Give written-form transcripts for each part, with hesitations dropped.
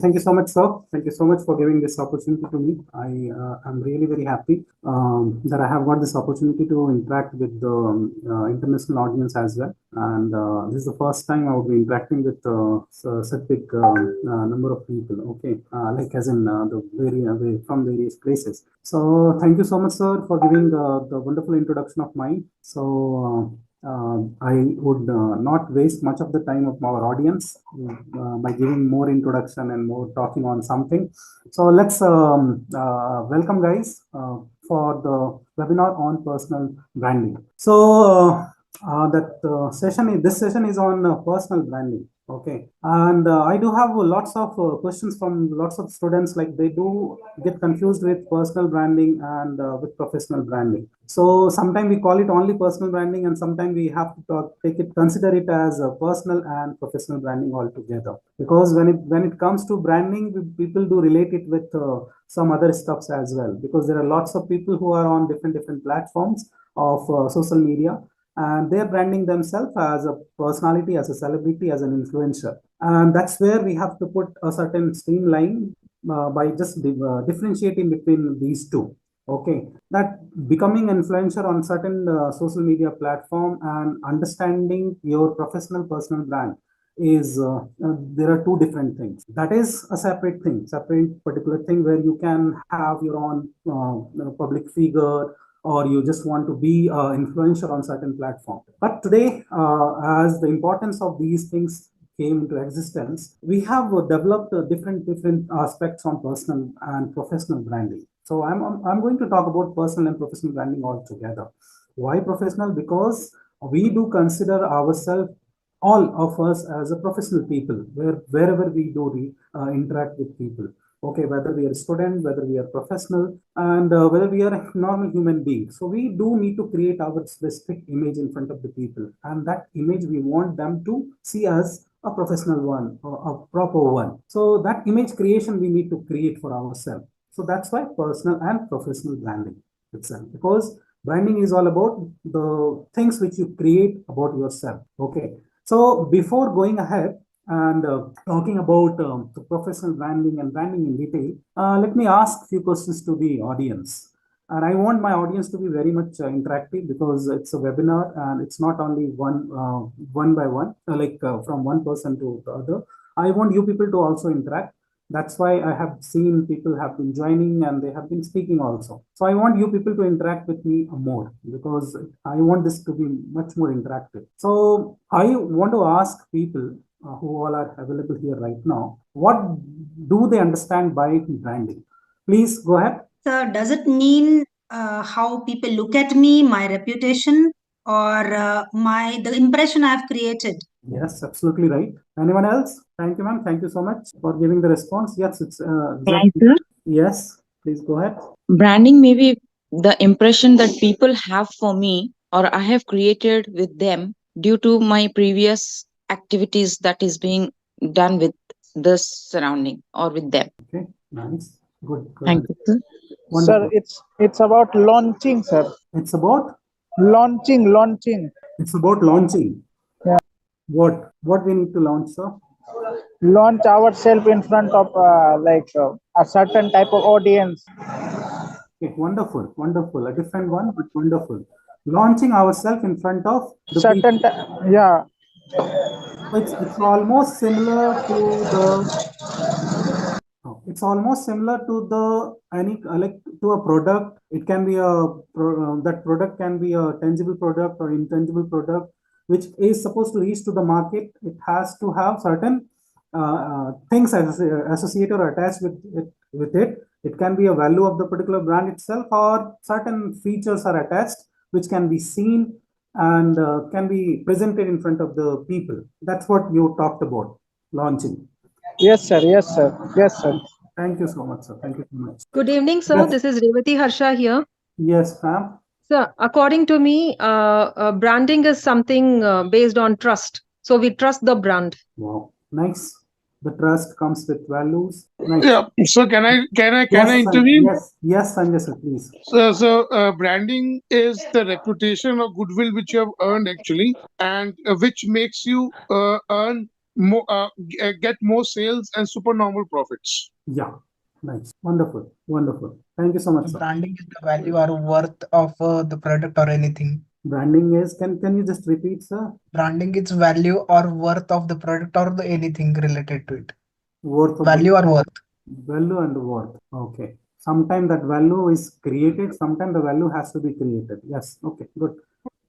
Thank you so much, sir. Thank you so much for giving this opportunity to me. I am really very happy that I have got this opportunity to interact with the international audience as well. And this is the first time I will be interacting with such big number of people. Okay, like as in from various places. So thank you so much, sir, for giving the wonderful introduction of mine. So. I would not waste much of the time of our audience by giving more introduction and more talking on something. So let's welcome guys for the webinar on personal branding. So this session is on personal branding. Okay, and I do have lots of questions from lots of students. Like they do get confused with personal branding and with professional branding. So sometimes we call it only personal branding, and sometimes we have to consider it as a personal and professional branding altogether. Because when it comes to branding, people do relate it with some other stuffs as well. Because there are lots of people who are on different platforms of social media, and they're branding themselves as a personality, as a celebrity, as an influencer. And that's where we have to put a certain streamline by just differentiating between these two. Okay, that becoming influencer on certain social media platform and understanding your professional personal brand is there are two different things. That is a separate thing, separate particular thing where you can have your own public figure, or you just want to be an influencer on certain platform. But today, as the importance of these things came into existence, we have developed different aspects on personal and professional branding. So I'm going to talk about personal and professional branding all together. Why professional? Because we do consider ourselves, all of us, as a professional people, wherever we do interact with people. Okay, whether we are a student, whether we are professional, and whether we are a normal human being. So we do need to create our specific image in front of the people, and that image we want them to see as a professional one or a proper one. So that image creation we need to create for ourselves. So that's why personal and professional branding itself, because branding is all about the things which you create about yourself. Okay, so before going ahead and talking about the professional branding and branding in detail, let me ask a few questions to the audience. And I want my audience to be very much interactive, because it's a webinar and it's not only one by one, from one person to the other. I want you people to also interact. That's why I have seen people have been joining and they have been speaking also. So I want you people to interact with me more, because I want this to be much more interactive. So I want to ask people who all are available here right now, what do they understand by branding? Please go ahead. Sir, does it mean how people look at me, my reputation, or the impression I've created? Yes, absolutely right. Anyone else? Thank you, ma'am. Thank you so much for giving the response. Yes, it's exactly. Yes, please go ahead. Branding may be the impression that people have for me or I have created with them due to my previous activities that is being done with this surrounding or with them. Okay, nice. Good. Thank you, sir. Wonderful. Sir, it's about launching, sir. It's about Launching. It's about launching. Yeah. What we need to launch, sir? Launch ourselves in front of a certain type of audience. Okay, wonderful. A different one, but wonderful. Launching ourselves in front of the certain people. Yeah. It's almost similar to the. It's almost similar to the to a product. It can be that product can be a tangible product or intangible product, which is supposed to reach to the market. It has to have certain things associated or attached with it. It can be a value of the particular brand itself, or certain features are attached which can be seen and can be presented in front of the people. That's what you talked about, launching. Yes, sir. Thank you so much, sir. Thank you so much. Good evening, sir. Yes. This is Revati Harsha here. Yes, ma'am. Sir, according to me, branding is something based on trust. So we trust the brand. Wow, nice. The trust comes with values. Nice. Yeah. So can I intervene? Yes, Sanjay sir, please. So branding is the reputation or goodwill which you have earned actually, and which makes you earn get more sales and supernormal profits. Yeah, nice, wonderful, wonderful. Thank you so much, sir. Branding is the value or worth of the product or anything. Branding is, can you just repeat, sir? Branding is value or worth of the product or the anything related to it. Worth of Value or worth. value and worth. Okay. Sometimes that value is created, sometimes the value has to be created. Yes. Okay, good.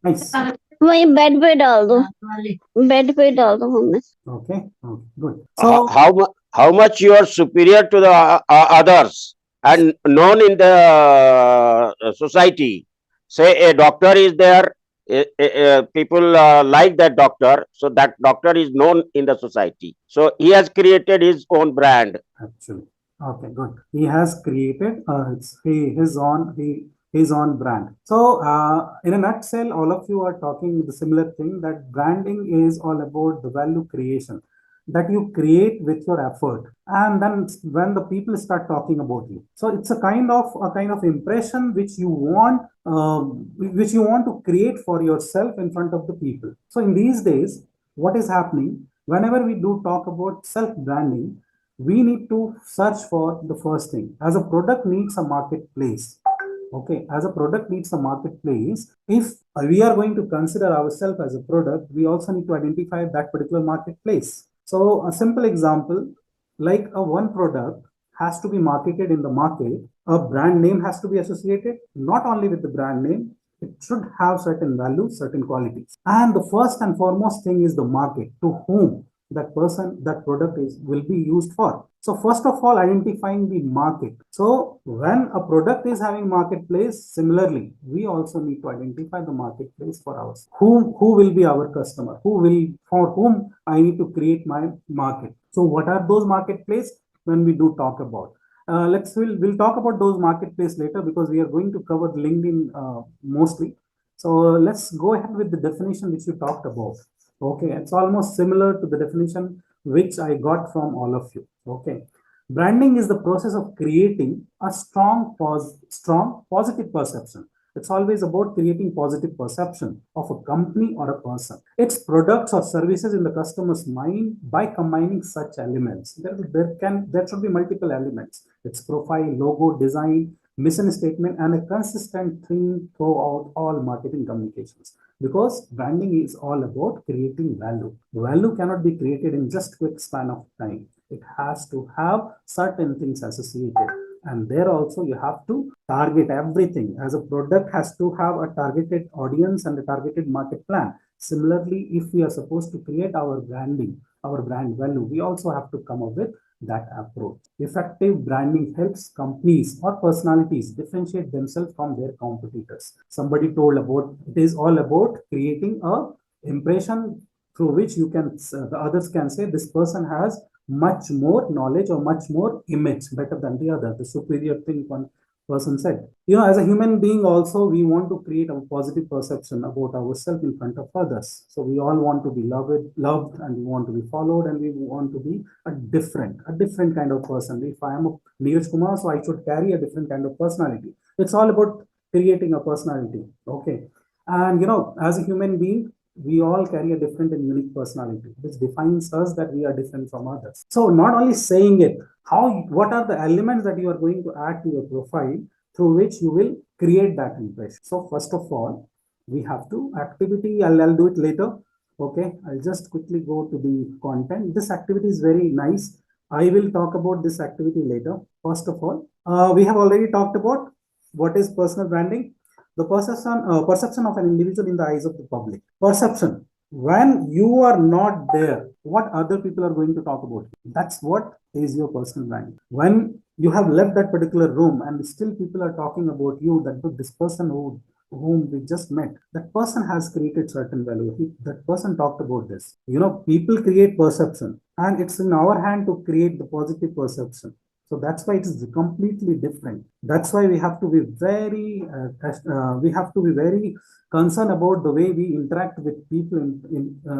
Nice. वही bed पे डाल दो bed पे डाल दो हमने Okay. Okay, good. How, So, how much you are superior to the others and known in the society. Say a doctor is there, people like that doctor, so that doctor is known in the society. So he has created his own brand. actually, okay, good. He has created his own brand. So, in a nutshell, all of you are talking the similar thing, that branding is all about the value creation that you create with your effort, and then when the people start talking about you, so it's a kind of impression which you want to create for yourself in front of the people. So in these days, what is happening, whenever we do talk about self branding, we need to search for the first thing. As a product needs a marketplace. Okay, as a product needs a marketplace, if we are going to consider ourselves as a product, we also need to identify that particular marketplace. So a simple example, like a one product has to be marketed in the market, a brand name has to be associated. Not only with the brand name, it should have certain values, certain qualities. And the first and foremost thing is the market, to whom that product will be used for. So first of all, identifying the market. So when a product is having marketplace, similarly, we also need to identify the marketplace for us. Who will be our customer? For whom I need to create my market? So what are those marketplace? When we do talk about, we'll talk about those marketplace later, because we are going to cover LinkedIn mostly. So let's go ahead with the definition which you talked about. Okay, it's almost similar to the definition which I got from all of you. Okay, branding is the process of creating a strong positive perception. It's always about creating positive perception of a company or a person, its products or services in the customer's mind by combining such elements. There should be multiple elements. Its profile, logo, design, mission statement, and a consistent theme throughout all marketing communications. Because branding is all about creating value. Value cannot be created in just quick span of time. It has to have certain things associated. And there also you have to target everything. As a product has to have a targeted audience and a targeted market plan. Similarly, if we are supposed to create our branding, our brand value, we also have to come up with that approach. Effective branding helps companies or personalities differentiate themselves from their competitors. Somebody told about it is all about creating a impression through which the others can say this person has much more knowledge or much more image better than the other, the superior thing one person said. As a human being also, we want to create a positive perception about ourselves in front of others. So we all want to be loved, and we want to be followed, and we want to be a different kind of person. If I am a Neeraj Kumar, so I should carry a different kind of personality. It's all about creating a personality. Okay. And as a human being, we all carry a different and unique personality, which defines us that we are different from others. So not only saying it, what are the elements that you are going to add to your profile through which you will create that impression? So first of all, we have to activity. I'll do it later. Okay, I'll just quickly go to the content. This activity is very nice. I will talk about this activity later. First of all, we have already talked about what is personal branding. The perception of an individual in the eyes of the public. Perception. When you are not there, what other people are going to talk about? That's what is your personal branding. When you have left that particular room and still people are talking about you, that this person whom we just met, that person has created certain value. That person talked about this. People create perception, and it's in our hand to create the positive perception. So that's why it is completely different. That's why we have to be very concerned about the way we interact with people.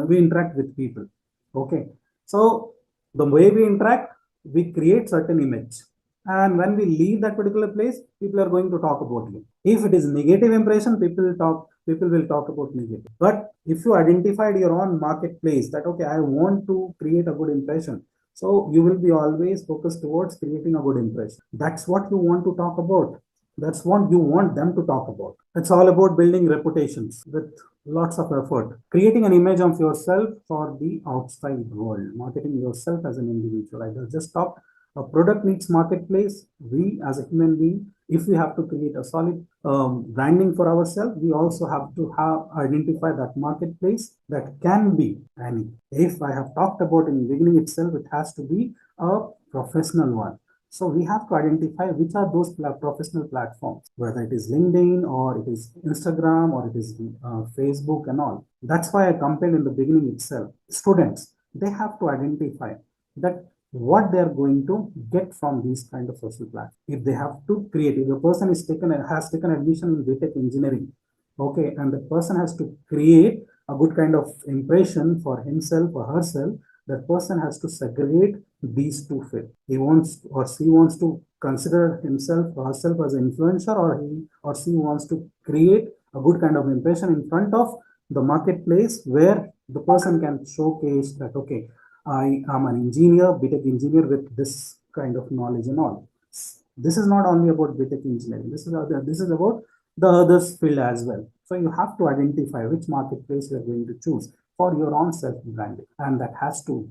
We interact with people. Okay. So the way we interact, we create certain image. And when we leave that particular place, people are going to talk about you. If it is negative impression, people will talk about negative. But if you identified your own marketplace that, okay, I want to create a good impression, so you will be always focused towards creating a good impression. That's what you want to talk about. That's what you want them to talk about. It's all about building reputations with lots of effort, creating an image of yourself for the outside world, marketing yourself as an individual. I just talked. A product needs marketplace. We as a human being, if we have to create a solid branding for ourselves, we also have to identify that marketplace that can be any. If I have talked about in the beginning itself, it has to be a professional one. So we have to identify which are those professional platforms, whether it is LinkedIn or it is Instagram or it is Facebook and all. That's why I compared in the beginning itself. Students, they have to identify that what they are going to get from these kind of social platforms. If they have to create, if a person has taken admission in BTech engineering, okay, and the person has to create a good kind of impression for himself or herself, that person has to segregate these two fields. He wants or she wants to consider himself or herself as an influencer, or he or she wants to create a good kind of impression in front of the marketplace where the person can showcase that, okay, I am an engineer, BTech engineer with this kind of knowledge and all. This is not only about BTech engineering. This is about the others field as well. So you have to identify which marketplace you are going to choose for your own self-branding, and that has to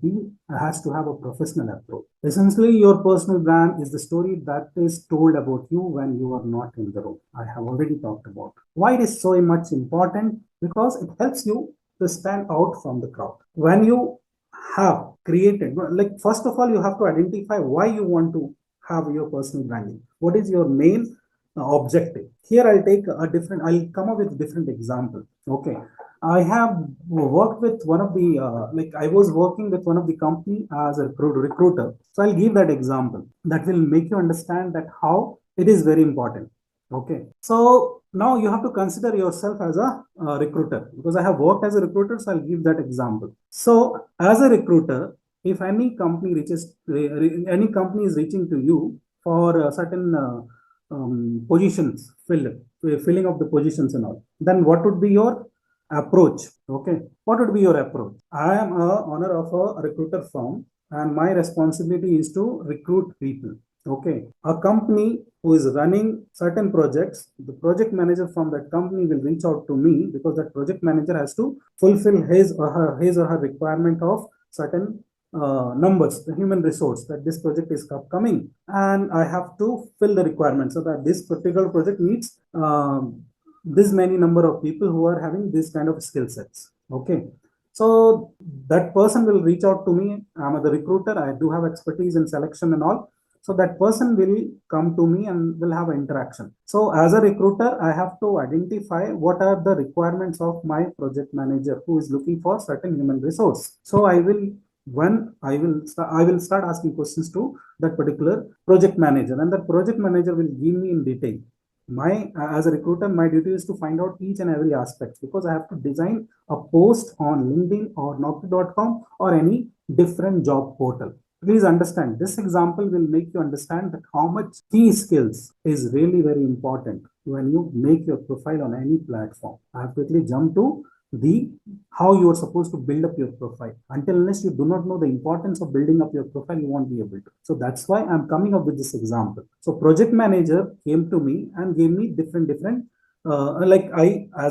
have a professional approach. Essentially, your personal brand is the story that is told about you when you are not in the room. I have already talked about why it is so much important, because it helps you to stand out from the crowd. When you have created, like, first of all, you have to identify why you want to have your personal branding. What is your main objective? Here I'll come up with different example. Okay, I have worked with one of the I was working with one of the company as a recruiter. So I'll give that example that will make you understand that how it is very important. Okay, so now you have to consider yourself as a recruiter, because I have worked as a recruiter. So I'll give that example. So as a recruiter, if any company is reaching to you for certain positions, filling of the positions and all, then what would be your approach? Okay, what would be your approach? I am a owner of a recruiter firm, and my responsibility is to recruit people. Okay, a company who is running certain projects, the project manager from that company will reach out to me, because that project manager has to fulfill his or her requirement of certain numbers, the human resource, that this project is upcoming, and I have to fill the requirement so that this particular project needs this many number of people who are having this kind of skill sets. Okay, so that person will reach out to me. I'm the recruiter. I do have expertise in selection and all. So that person will come to me and will have an interaction. So as a recruiter, I have to identify what are the requirements of my project manager who is looking for certain human resource. So I will start asking questions to that particular project manager, and that project manager will give me in detail. As a recruiter, my duty is to find out each and every aspect, because I have to design a post on LinkedIn or Naukri.com or any different job portal. Please understand, this example will make you understand that how much key skills is really very important when you make your profile on any platform. I have quickly jumped to the how you are supposed to build up your profile. Until unless you do not know the importance of building up your profile, you won't be able to. So that's why I'm coming up with this example. So project manager came to me and gave me different as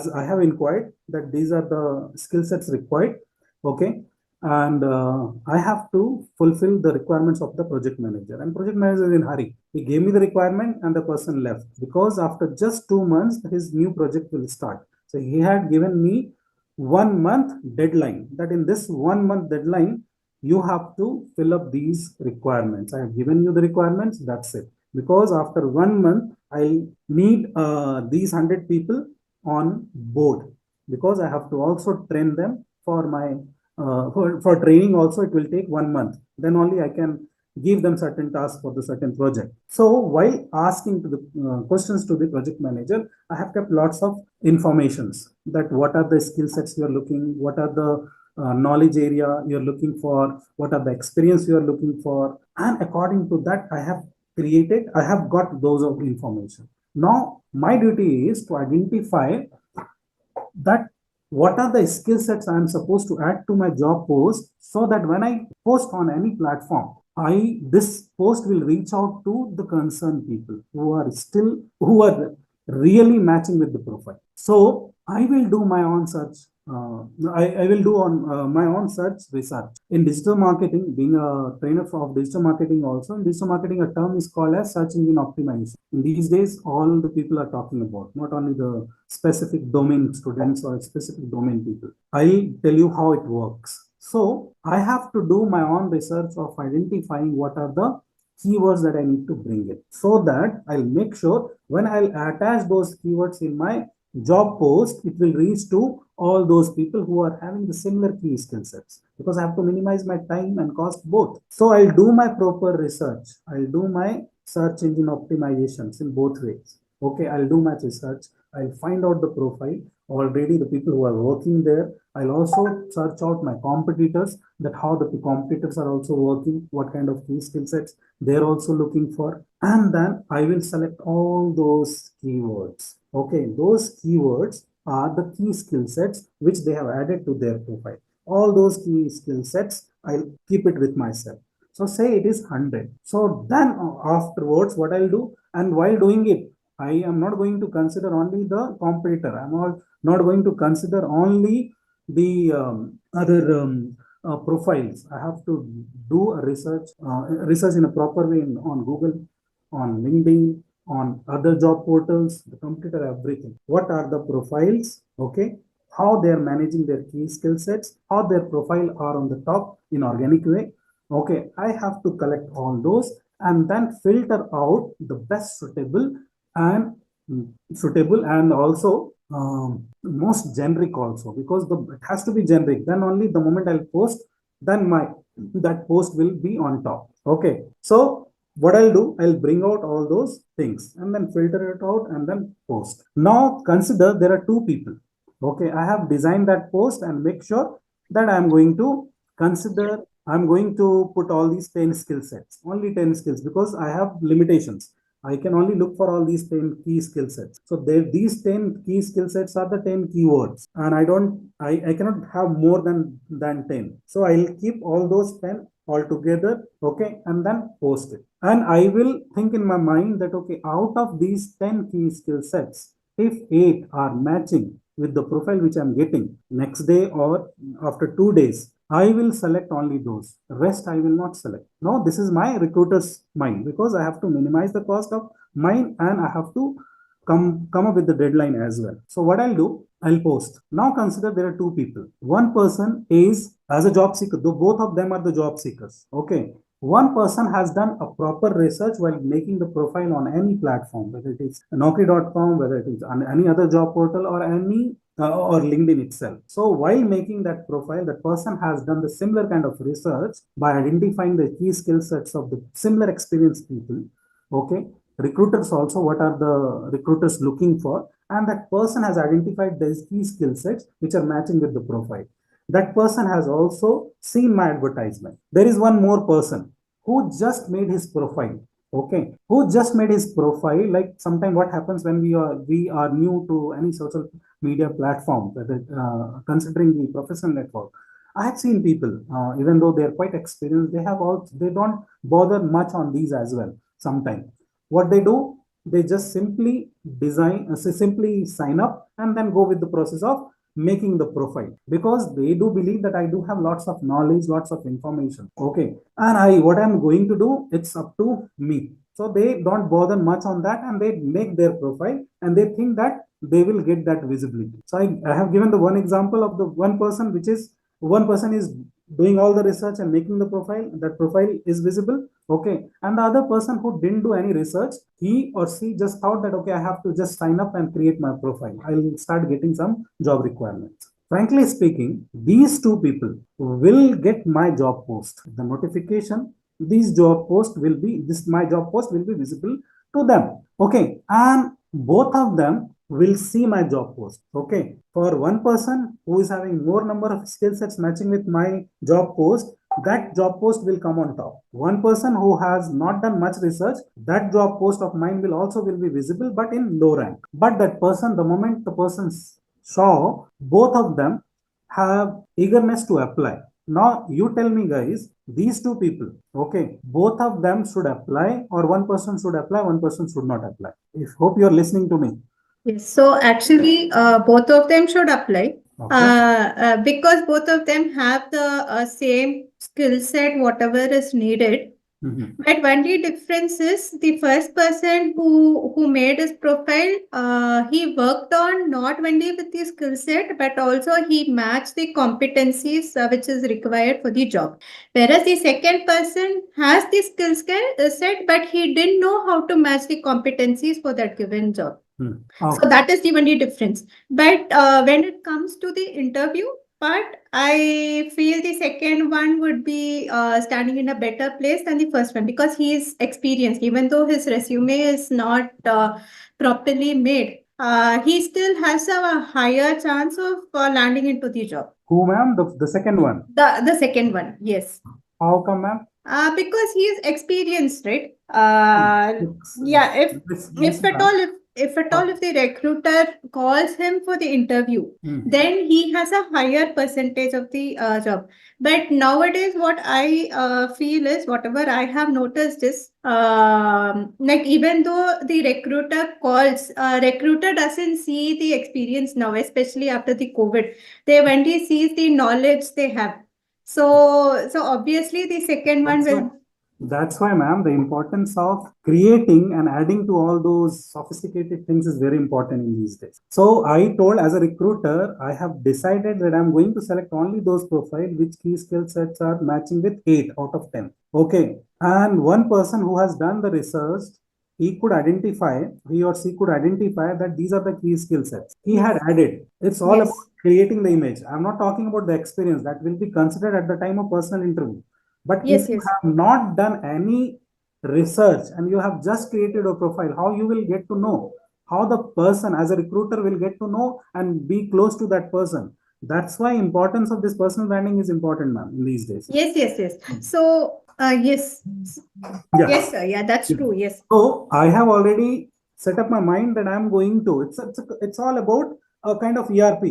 I have inquired that these are the skill sets required. Okay, and I have to fulfill the requirements of the project manager, and project manager is in hurry. He gave me the requirement and the person left, because after just 2 months his new project will start. So he had given me 1 month deadline, that in this 1 month deadline you have to fill up these requirements. I have given you the requirements, that's it. Because after 1 month I need these 100 people on board, because I have to also train them for my for training. Also it will take 1 month, then only I can give them certain tasks for the certain project. So while asking to the questions to the project manager, I have kept lots of informations, that what are the skill sets you are looking, what are the knowledge area you're looking for, what are the experience you are looking for, and according to that I have created, I have got those of information. Now my duty is to identify that what are the skill sets I am supposed to add to my job post, so that when I post on any platform, this post will reach out to the concerned people who are really matching with the profile. So I will do my own search. I will do on my own search research in digital marketing. Being a trainer of digital marketing, also in digital marketing, a term is called as search engine optimization. In these days, all the people are talking about, not only the specific domain students or specific domain people. I'll tell you how it works. So I have to do my own research of identifying what are the keywords that I need to bring in, so that I'll make sure when I'll attach those keywords in my job post, it will reach to all those people who are having the similar key skill sets, because I have to minimize my time and cost both. So I'll do my proper research. I'll do my search engine optimizations in both ways. Okay, I'll do my research. I'll find out the profile already, the people who are working there. I'll also search out my competitors, that how the competitors are also working, what kind of key skill sets they're also looking for. And then I will select all those keywords. Okay, those keywords are the key skill sets which they have added to their profile. All those key skill sets, I'll keep it with myself. So say it is 100. So then afterwards, what I'll do, and while doing it, I am not going to consider only the competitor. I'm not going to consider only the other profiles. I have to do a research in a proper way on Google, on LinkedIn, on other job portals, the competitor, everything. What are the profiles? Okay, how they are managing their key skill sets, how their profile are on the top in organic way. Okay, I have to collect all those and then filter out the best and suitable and also most generic also, because it has to be generic. Then only the moment I'll post, then that post will be on top. Okay, so what I'll do, I'll bring out all those things and then filter it out and then post. Now consider there are two people. Okay, I have designed that post and make sure that I'm going to put all these 10 skill sets, only 10 skills, because I have limitations. I can only look for all these 10 key skill sets. So these 10 key skill sets are the 10 keywords, and I cannot have more than 10. So I'll keep all those 10 all together, okay, and then post it. And I will think in my mind that, okay, out of these 10 key skill sets, if 8 are matching with the profile which I'm getting next day or after 2 days, I will select only those. Rest I will not select. Now this is my recruiter's mind, because I have to minimize the cost of mine and I have to come up with the deadline as well. So what I'll do, I'll post. Now consider there are two people. One person is as a job seeker, though both of them are the job seekers. Okay. One person has done a proper research while making the profile on any platform, whether it is Naukri.com, whether it is on any other job portal or or LinkedIn itself. So while making that profile, that person has done the similar kind of research by identifying the key skill sets of the similar experienced people. Okay. Recruiters also, what are the recruiters looking for? And that person has identified these key skill sets which are matching with the profile. That person has also seen my advertisement. There is one more person who just made his profile. Okay, who just made his profile. Like sometimes what happens when we are new to any social media platform, considering the professional network. I have seen people, even though they are quite experienced, they don't bother much on these as well. Sometimes what they do, they just simply simply sign up and then go with the process of making the profile, because they do believe that I do have lots of knowledge, lots of information. Okay, and what I'm going to do, it's up to me. So they don't bother much on that and they make their profile and they think that they will get that visibility. So I have given the one example of the one person, which is one person is doing all the research and making the profile, that profile is visible. Okay, and the other person who didn't do any research, he or she just thought that, okay, I have to just sign up and create my profile, I'll start getting some job requirements. Frankly speaking, these two people will get my job post, the notification. My job post will be visible to them. Okay, and both of them will see my job post. Okay, for one person who is having more number of skill sets matching with my job post, that job post will come on top. One person who has not done much research, that job post of mine will be visible, but in low rank. But that person, the moment the person saw, both of them have eagerness to apply. Now you tell me, guys, these two people, okay, both of them should apply, or one person should apply, one person should not apply. If hope you are listening to me. Yes, so actually, both of them should apply. Okay. Because both of them have the same skill set, whatever is needed. But only difference is the first person who made his profile, he worked on not only with the skill set, but also he matched the competencies which is required for the job. Whereas the second person has the skill set, but he didn't know how to match the competencies for that given job. So that is the only difference. But when it comes to the interview part, I feel the second one would be standing in a better place than the first one, because he is experienced. Even though his resume is not properly made, he still has a higher chance of landing into the job. Who, ma'am? The second one? The second one, yes. How come, ma'am? Because he is experienced, right? Yeah, if at all if the recruiter calls him for the interview, then he has a higher percentage of the job. But nowadays, what I feel is, whatever I have noticed is, like, even though the recruiter calls, recruiter doesn't see the experience now, especially after the COVID. They only see the knowledge they have. So obviously the second one will. That's why, ma'am, the importance of creating and adding to all those sophisticated things is very important in these days. So I told, as a recruiter, I have decided that I'm going to select only those profiles which key skill sets are matching with 8 out of 10. Okay. And one person who has done the research, he or she could identify that these are the key skill sets he had added. It's all about creating the image. I'm not talking about the experience that will be considered at the time of personal interview. But if you have not done any research and you have just created a profile, how you will get to know? How the person as a recruiter will get to know and be close to that person? That's why importance of this personal branding is important, ma'am, in these days. Yes. So, yes. Yes, sir. Yeah, that's true. Yes. So I have already set up my mind that I'm going to. It's all about a kind of ERP.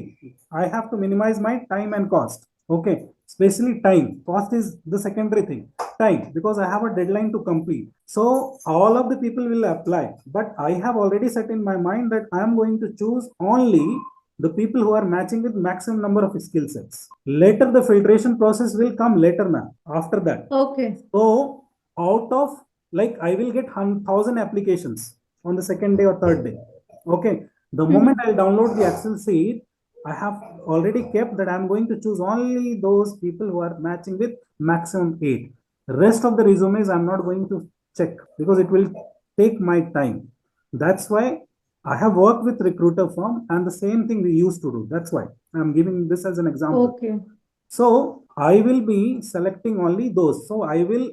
I have to minimize my time and cost. Okay, especially time. Cost is the secondary thing. Time, because I have a deadline to complete. So all of the people will apply, but I have already set in my mind that I am going to choose only the people who are matching with maximum number of skill sets. Later, the filtration process will come later, ma'am. After that. Okay. So out of, like, I will get 1,000 applications on the second day or third day. Okay. The moment I'll download the Excel sheet, I have already kept that I'm going to choose only those people who are matching with maximum 8. Rest of the resumes I'm not going to check because it will take my time. That's why I have worked with recruiter firm and the same thing we used to do. That's why I'm giving this as an example. Okay. So I will be selecting only those. So I will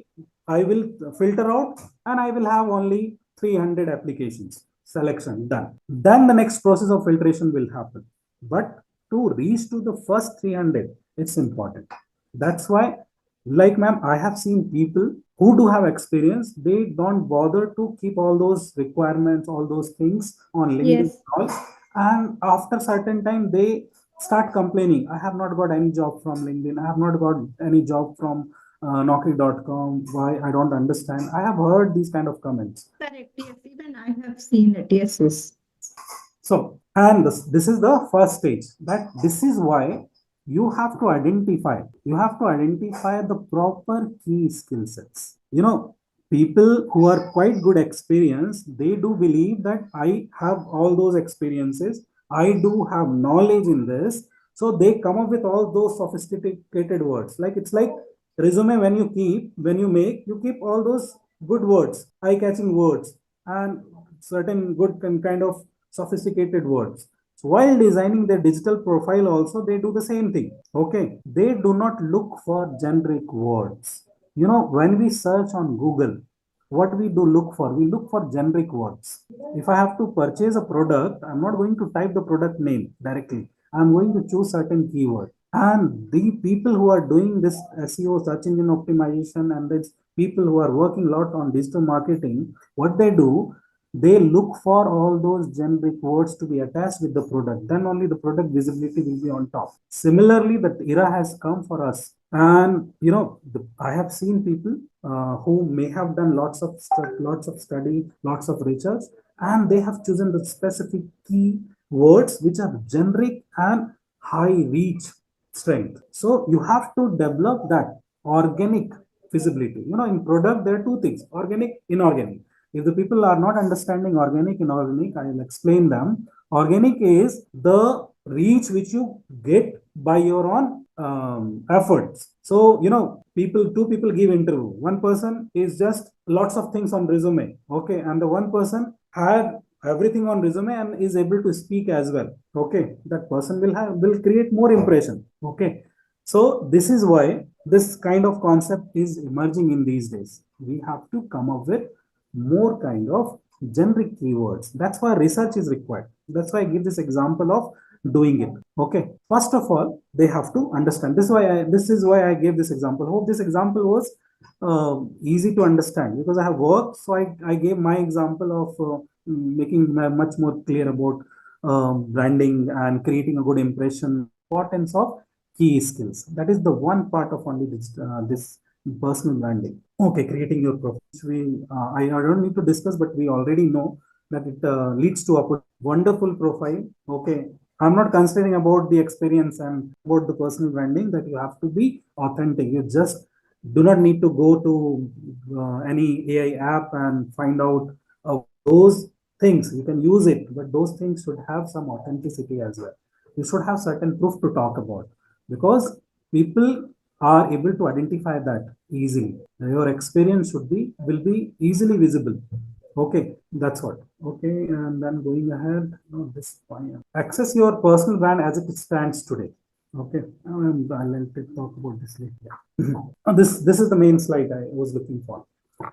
filter out and I will have only 300 applications. Selection done. Then the next process of filtration will happen. But to reach to the first 300, it's important. That's why, like, ma'am, I have seen people who do have experience. They don't bother to keep all those requirements, all those things on LinkedIn. And after certain time, they start complaining. I have not got any job from LinkedIn. I have not got any job from Naukri.com. Why? I don't understand. I have heard these kind of comments. Correct. Yes, even I have seen it. Yes. So, and this is the first stage. That this is why you have to identify. You have to identify the proper key skill sets. You know, people who are quite good experience, they do believe that I have all those experiences. I do have knowledge in this. So they come up with all those sophisticated words. Like, it's like resume when you keep all those good words, eye-catching words, and certain good kind of sophisticated words. So while designing their digital profile also, they do the same thing. Okay. They do not look for generic words. You know, when we search on Google, what we do look for? We look for generic words. If I have to purchase a product, I'm not going to type the product name directly. I'm going to choose certain keyword. And the people who are doing this SEO, search engine optimization, and it's people who are working a lot on digital marketing, what they do, they look for all those generic words to be attached with the product. Then only the product visibility will be on top. Similarly, that era has come for us. And I have seen people who may have done lots of study, lots of research, and they have chosen the specific key words which are generic and high reach strength. So you have to develop that organic visibility. In product, there are two things: organic, inorganic. If the people are not understanding organic, inorganic, I will explain them. Organic is the reach which you get by your own efforts. So, two people give interview. One person is just lots of things on resume. Okay. And the one person had everything on resume and is able to speak as well. Okay. That person will create more impression. Okay. So this is why this kind of concept is emerging in these days. We have to come up with more kind of generic keywords. That's why research is required. That's why I give this example of doing it. Okay. First of all, they have to understand. This is why I gave this example. Hope this example was easy to understand, because I have worked. So I gave my example of making much more clear about branding and creating a good impression, importance of key skills. That is the one part of only this personal branding. Okay, creating your profile. I don't need to discuss, but we already know that it leads to a wonderful profile. Okay, I'm not considering about the experience and about the personal branding, that you have to be authentic. You just do not need to go to any AI app and find out those things. You can use it, but those things should have some authenticity as well. You should have certain proof to talk about, because people are able to identify that easily. Your experience will be easily visible. Okay, that's what. Okay, and then going ahead, this point. Access your personal brand as it stands today. Okay, I'll talk about this later. Yeah. This is the main slide I was looking for.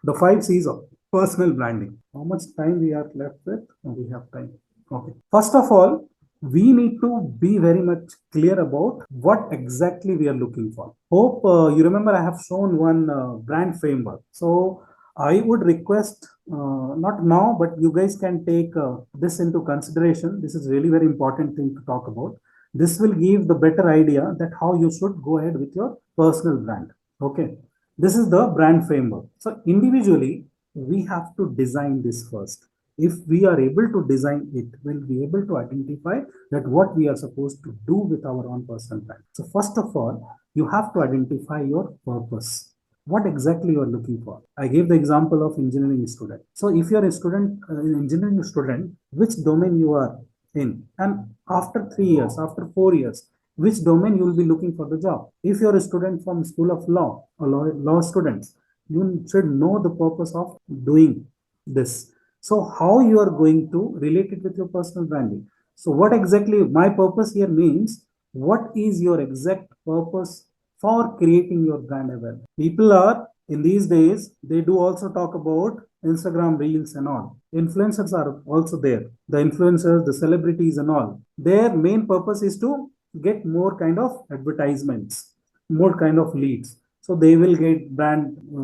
The 5 C's of personal branding. How much time we are left with? We have time. Okay. First of all, we need to be very much clear about what exactly we are looking for. Hope you remember I have shown one brand framework. So I would request, not now, but you guys can take this into consideration. This is really very important thing to talk about. This will give the better idea that how you should go ahead with your personal brand. Okay. This is the brand framework. So individually, we have to design this first. If we are able to design it, we'll be able to identify that what we are supposed to do with our own personal brand. So first of all, you have to identify your purpose. What exactly you are looking for. I gave the example of engineering student. So if you are a student, engineering student, which domain you are in, and after 3 years, after 4 years, which domain you will be looking for the job. If you are a student from School of Law or law students, you should know the purpose of doing this. So how you are going to relate it with your personal branding. So what exactly my purpose here means, what is your exact purpose for creating your brand awareness? People are, in these days, they do also talk about Instagram reels and all. Influencers are also there. The influencers, the celebrities and all. Their main purpose is to get more kind of advertisements, more kind of leads. So they will get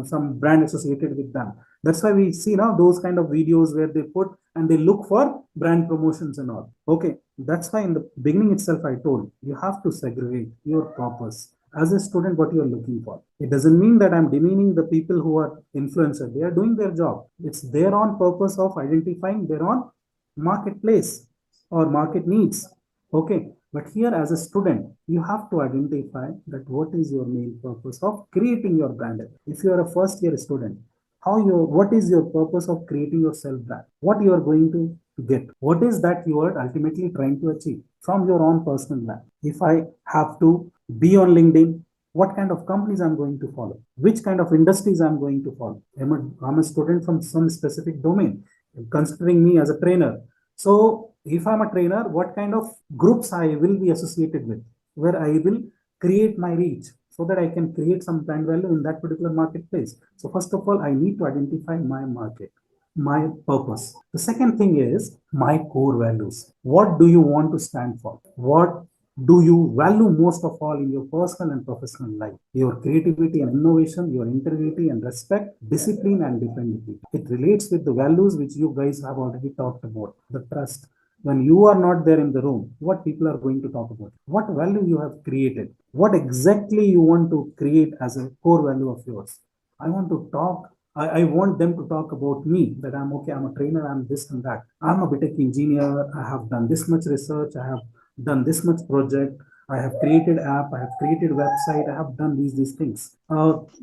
some brand associated with them. That's why we see now those kind of videos where they put and they look for brand promotions and all. Okay, that's why in the beginning itself I told you have to segregate your purpose. As a student, what you are looking for. It doesn't mean that I'm demeaning the people who are influencers. They are doing their job. It's their own purpose of identifying their own marketplace or market needs. Okay, but here as a student, you have to identify that what is your main purpose of creating your brand. If you are a first year student, what is your purpose of creating your self brand? What you are going to get? What is that you are ultimately trying to achieve from your own personal brand? If I have to be on LinkedIn, what kind of companies I'm going to follow? Which kind of industries I'm going to follow? I'm a student from some specific domain, considering me as a trainer. So if I'm a trainer, what kind of groups I will be associated with, where I will create my reach so that I can create some brand value in that particular marketplace. So first of all, I need to identify my market, my purpose. The second thing is my core values. What do you want to stand for? What do you value most of all in your personal and professional life? Your creativity and innovation, your integrity and respect, discipline and dependability. It relates with the values which you guys have already talked about, the trust. When you are not there in the room, what people are going to talk about? What value you have created? What exactly you want to create as a core value of yours? I want to talk. I want them to talk about me, that I'm okay, I'm a trainer, I'm this and that. I'm a BTech engineer, I have done this much research, I have done this much project, I have created app, I have created website, I have done these things.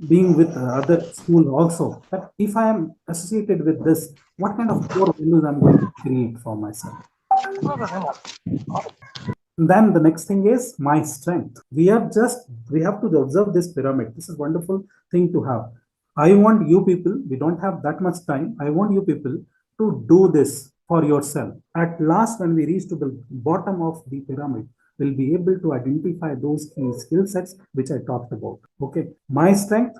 Being with other school also, that if I am associated with this, what kind of core values I'm going to create for myself. Then the next thing is my strength. We have to observe this pyramid. This is wonderful thing to have. I want you people, we don't have that much time. I want you people to do this for yourself. At last, when we reach to the bottom of the pyramid, we'll be able to identify those key skill sets which I talked about. Okay. My strength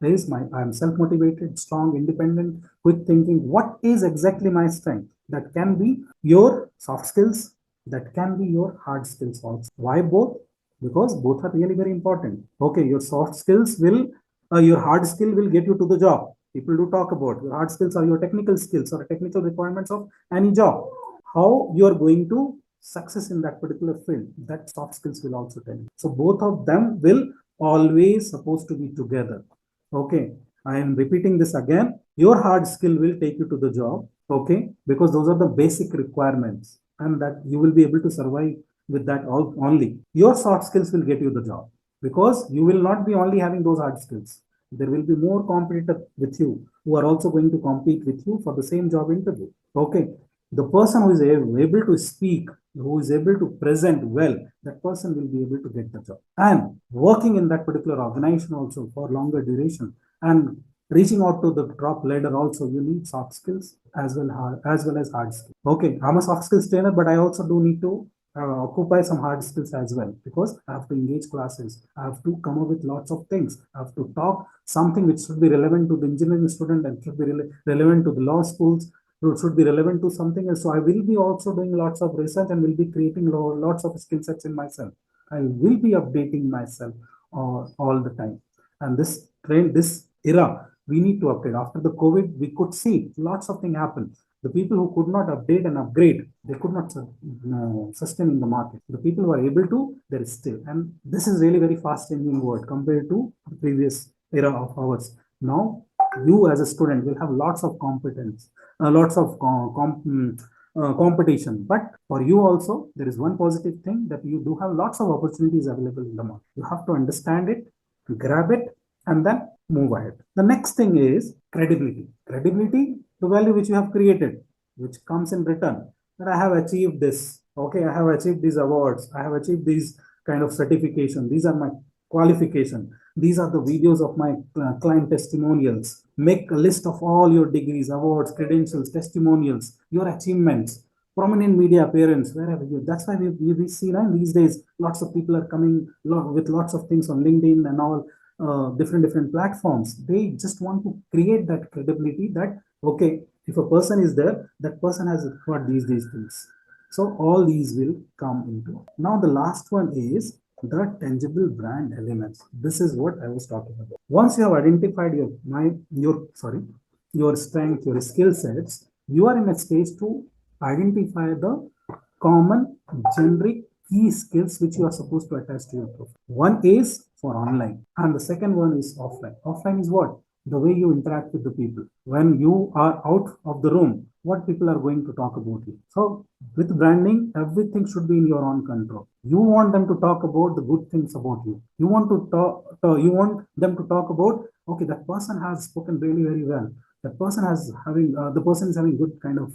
is I'm self-motivated, strong, independent, quick thinking. What is exactly my strength? That can be your soft skills, that can be your hard skills also. Why both? Because both are really very important. Okay, your soft skills will, your hard skill will get you to the job. People do talk about your hard skills are your technical skills or technical requirements of any job. How you are going to success in that particular field, that soft skills will also tell you. So both of them will always supposed to be together. Okay, I am repeating this again. Your hard skill will take you to the job. Okay, because those are the basic requirements, and that you will be able to survive with that only. Your soft skills will get you the job, because you will not be only having those hard skills. There will be more competitors with you who are also going to compete with you for the same job interview. Okay, the person who is able to speak, who is able to present well, that person will be able to get the job. And working in that particular organization also for longer duration and reaching out to the top ladder also, you need soft skills as well as hard skills. Okay, I'm a soft skills trainer, but I also do need to occupy some hard skills as well, because I have to engage classes, I have to come up with lots of things, I have to talk something which should be relevant to the engineering student and should be relevant to the law schools, should be relevant to something else. So I will be also doing lots of research and will be creating lots of skill sets in myself. I will be updating myself all the time. And this era, we need to update. After the COVID, we could see lots of things happen. The people who could not update and upgrade, they could not sustain in the market. The people who are able to, there is still. And this is really very fast changing world compared to the previous era of ours. Now, you as a student will have lots of competence, lots of competition. But for you also, there is one positive thing, that you do have lots of opportunities available in the market. You have to understand it, grab it, and then move ahead. The next thing is credibility. Credibility, the value which you have created, which comes in return, that I have achieved this. Okay, I have achieved these awards. I have achieved these kind of certification. These are my qualification. These are the videos of my client testimonials. Make a list of all your degrees, awards, credentials, testimonials, your achievements, prominent media appearance, wherever you. That's why we see these days lots of people are coming with lots of things on LinkedIn and all. Different platforms. They just want to create that credibility that, okay, if a person is there, that person has got these things. So all these will come into. Now the last one is the tangible brand elements. This is what I was talking about. Once you have identified your strength, your skill sets, you are in a stage to identify the common generic key skills which you are supposed to attach to your profile. One is for online, and the second one is offline. Offline is what? The way you interact with the people. When you are out of the room, what people are going to talk about you. So with branding, everything should be in your own control. You want them to talk about the good things about you. You want you want them to talk about, okay, that person has spoken really very well. That person the person is having good kind of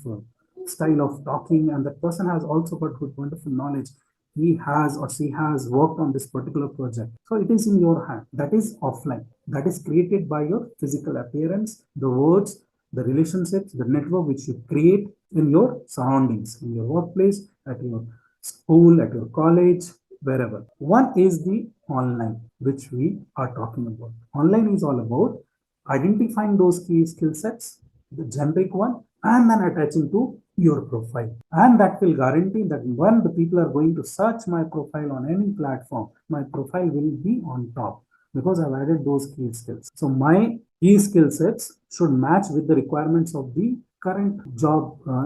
style of talking, and that person has also got good, wonderful knowledge. He has or she has worked on this particular project. So it is in your hand. That is offline. That is created by your physical appearance, the words, the relationships, the network which you create in your surroundings, in your workplace, at your school, at your college, wherever. One is the online, which we are talking about. Online is all about identifying those key skill sets, the generic one, and then attaching to your profile, and that will guarantee that when the people are going to search my profile on any platform, my profile will be on top because I've added those key skills. So my key skill sets should match with the requirements of the current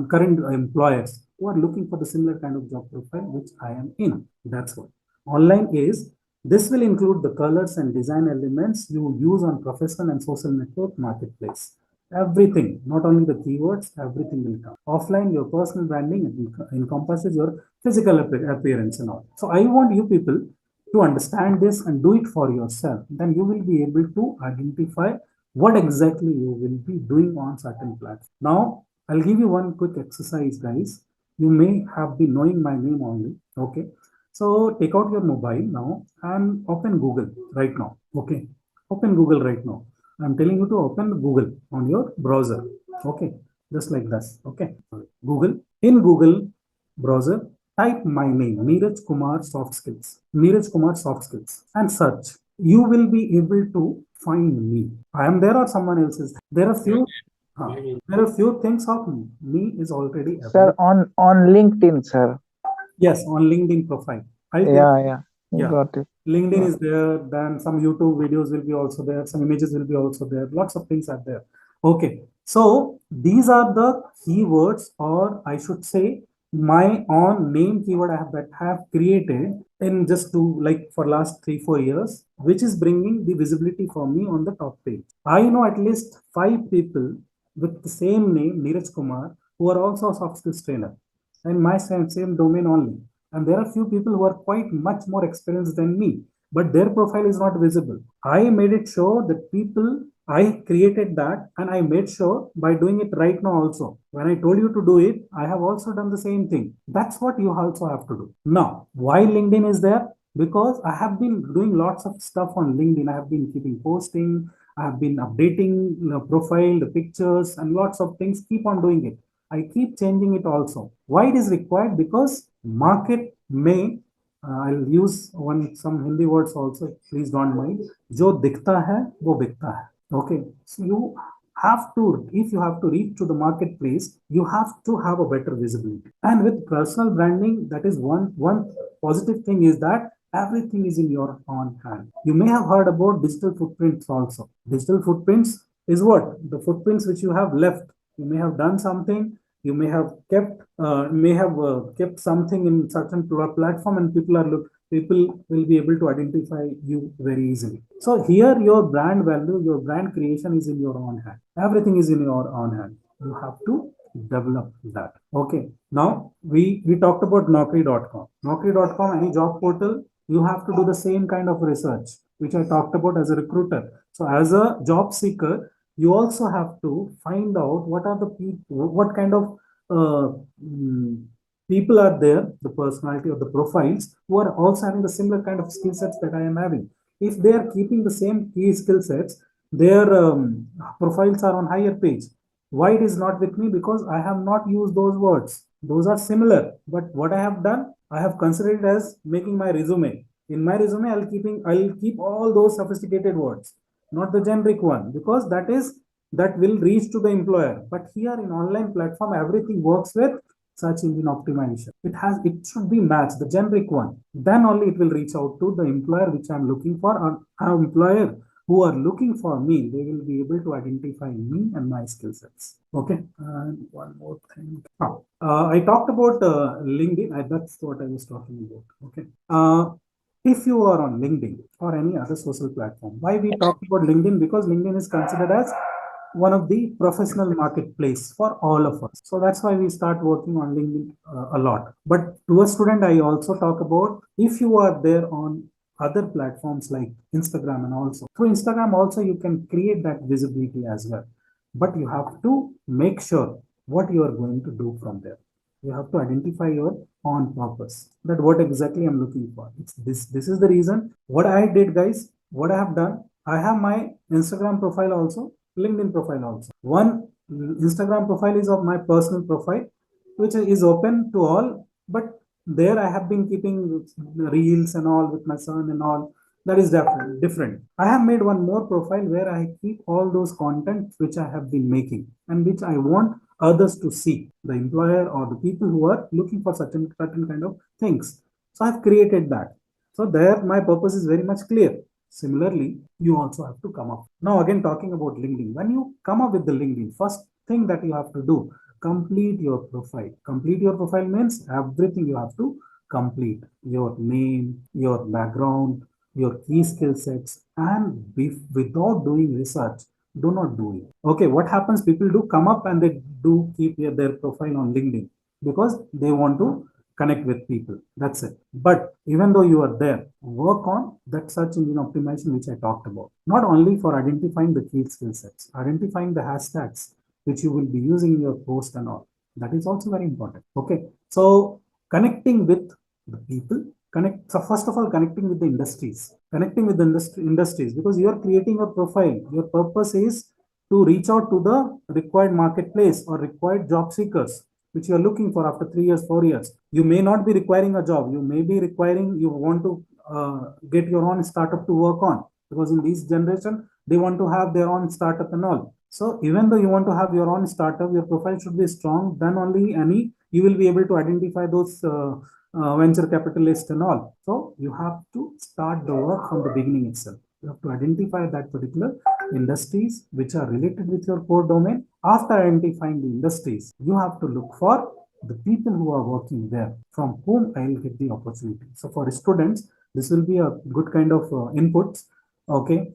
current employers who are looking for the similar kind of job profile which I am in. That's what online is. This will include the colors and design elements you use on professional and social network marketplace. Everything, not only the keywords, everything will come. Offline, your personal branding encompasses your physical appearance and all. So I want you people to understand this and do it for yourself. Then you will be able to identify what exactly you will be doing on certain platforms. Now, I'll give you one quick exercise, guys. You may have been knowing my name only. Okay. So take out your mobile now and open Google right now. Okay. Open Google right now. I'm telling you to open Google on your browser. Okay. Just like this. Okay. Google. In Google browser, type my name, Neeraj Kumar Soft Skills. Neeraj Kumar Soft Skills and search. You will be able to find me. I am there or someone else is there. There are few. There are few things of me is already Sir, available. on LinkedIn, sir. Yes, on LinkedIn profile. Yeah. Yeah. Got it. LinkedIn Got is there, then some YouTube videos will be also there, some images will be also there, lots of things are there. Okay, so these are the keywords, or I should say, my own name keyword that I have created in just to like for last 3-4 years, which is bringing the visibility for me on the top page. I know at least 5 people with the same name, Neeraj Kumar, who are also a soft skills trainer and my same domain only. And there are few people who are quite much more experienced than me, but their profile is not visible. I made it sure that people, I created that and I made sure by doing it right now also. When I told you to do it, I have also done the same thing. That's what you also have to do. Now, why LinkedIn is there? Because I have been doing lots of stuff on LinkedIn. I have been keeping posting, I have been updating the profile, the pictures, and lots of things. Keep on doing it. I keep changing it also. Why it is required? Because market may, I'll use some Hindi words also, please don't mind. जो दिखता है वो बिकता है. Okay, so you have to, if you have to reach to the marketplace, you have to have a better visibility. And with personal branding, that is one positive thing is that everything is in your own hand. You may have heard about digital footprints also. Digital footprints is what? The footprints which you have left. You may have done something, you may have kept something in certain platform, and people will be able to identify you very easily. So here your brand value, your brand creation is in your own hand. Everything is in your own hand. You have to develop that. Okay. Now we talked about Naukri.com. Naukri.com, any job portal, you have to do the same kind of research which I talked about as a recruiter. So as a job seeker, you also have to find out what are the people, what kind of people are there, the personality or the profiles who are also having the similar kind of skill sets that I am having. If they are keeping the same key skill sets, their profiles are on higher page. Why it is not with me? Because I have not used those words. Those are similar, but what I have done, I have considered it as making my resume. In my resume, I'll keep all those sophisticated words, not the generic one, because that will reach to the employer. But here in online platform, everything works with search engine optimization. It should be matched, the generic one. Then only it will reach out to the employer which I'm looking for, or our employer who are looking for me. They will be able to identify me and my skill sets. Okay. And one more thing. I talked about LinkedIn. That's what I was talking about. Okay. If you are on LinkedIn or any other social platform, why we talk about LinkedIn? Because LinkedIn is considered as one of the professional marketplace for all of us. So that's why we start working on LinkedIn a lot. But to a student, I also talk about if you are there on other platforms like Instagram, and also through Instagram also you can create that visibility as well. But you have to make sure what you are going to do from there. You have to identify your own purpose, that what exactly I'm looking for. It's this is the reason what I did, guys. What I have done, I have my Instagram profile also, LinkedIn profile also. One Instagram profile is of my personal profile, which is open to all, but there I have been keeping reels and all with my son and all. That is different. I have made one more profile where I keep all those contents which I have been making and which I want others to see, the employer or the people who are looking for certain kind of things. So I've created that. So there my purpose is very much clear. Similarly, you also have to come up. Now again, talking about LinkedIn, when you come up with the LinkedIn, first thing that you have to do, complete your profile. Complete your profile means everything you have to complete: your name, your background, your key skill sets, and without doing research, do not do it. Okay, what happens? People do come up and they do keep their profile on LinkedIn because they want to connect with people. That's it. But even though you are there, work on that search engine optimization, which I talked about. Not only for identifying the key skill sets, identifying the hashtags which you will be using in your post and all. That is also very important. Okay. So connecting with the people, so first of all, connecting with the industries, industries, because you are creating a profile. Your purpose is to reach out to the required marketplace or required job seekers which you are looking for after 3 years, 4 years. You may not be requiring a job. You may be requiring, you want to get your own startup to work on, because in this generation, they want to have their own startup and all. So even though you want to have your own startup, your profile should be strong. Then only you will be able to identify those venture capitalists and all. So you have to start the work from the beginning itself. You have to identify that particular industries which are related with your core domain. After identifying the industries, you have to look for the people who are working there, from whom I will get the opportunity. So for students, this will be a good kind of inputs. Okay,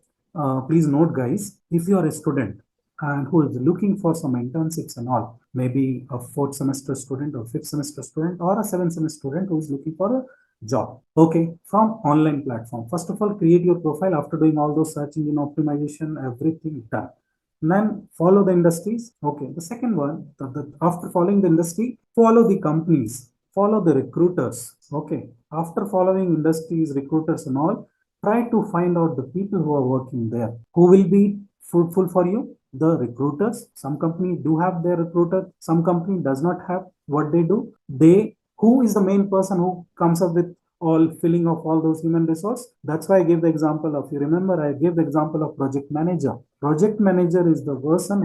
please note, guys, if you are a student and who is looking for some internships and all, maybe a 4th semester student or 5th semester student or a 7th semester student who is looking for a job. Okay, from online platform. First of all, create your profile after doing all those search engine optimization, everything done. Then follow the industries. Okay, the second one, after following the industry, follow the companies, follow the recruiters. Okay, after following industries, recruiters and all, try to find out the people who are working there, who will be fruitful for you. The recruiters, some company do have their recruiter, some company does not have. What they do, who is the main person who comes up with all filling of all those human resource? That's why I gave the example of, you remember, I gave the example of project manager. Project manager is the person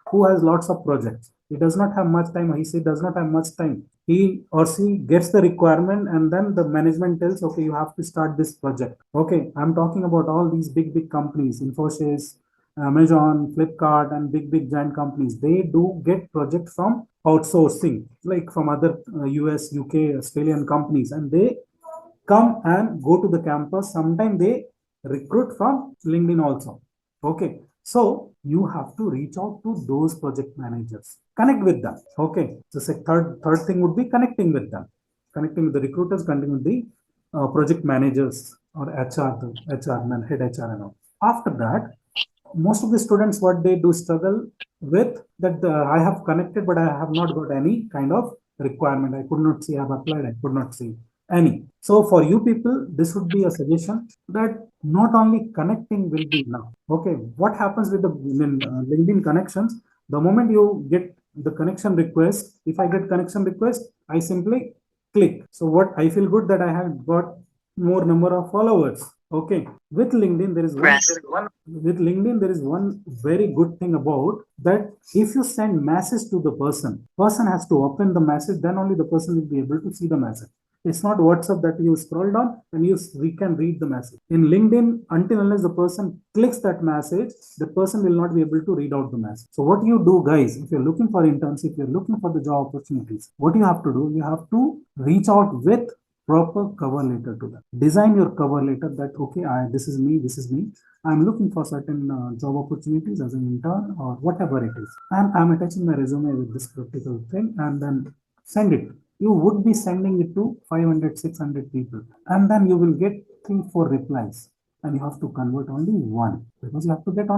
who has lots of projects. He does not have much time. He does not have much time. He or she gets the requirement and then the management tells, okay, you have to start this project. Okay, I'm talking about all these big companies, Infosys, Amazon, Flipkart, and big giant companies. They do get projects from outsourcing, like from other US, UK, Australian companies, and they come and go to the campus. Sometimes they recruit from LinkedIn also. Okay, so you have to reach out to those project managers, connect with them. Okay, so third thing would be connecting with them, connecting with the recruiters, connecting with the project managers or HR man, head HR and all. After that, most of the students, what they do struggle with that, I have connected but I have not got any kind of requirement. I could not see, I have applied, I could not see any. So for you people, this would be a suggestion that not only connecting will be enough. Okay, what happens with the LinkedIn connections? The moment you get the connection request, if I get connection request, I simply click. So what I feel good that I have got more number of followers. Okay, with LinkedIn there is one very good thing about that. If you send message to the person has to open the message, then only the person will be able to see the message. It's not WhatsApp that you scroll down and we can read the message. In LinkedIn, until unless the person clicks that message, the person will not be able to read out the message. So what you do, guys, if you're looking for interns, if you're looking for the job opportunities, what you have to do, you have to reach out with proper cover letter to them. Design your cover letter that, okay, this is me. I'm looking for certain job opportunities as an intern or whatever it is. And I'm attaching my resume with this critical thing and then send it. You would be sending it to 500, 600 people. And then you will get 3-4 replies. And you have to convert only one, because you have to get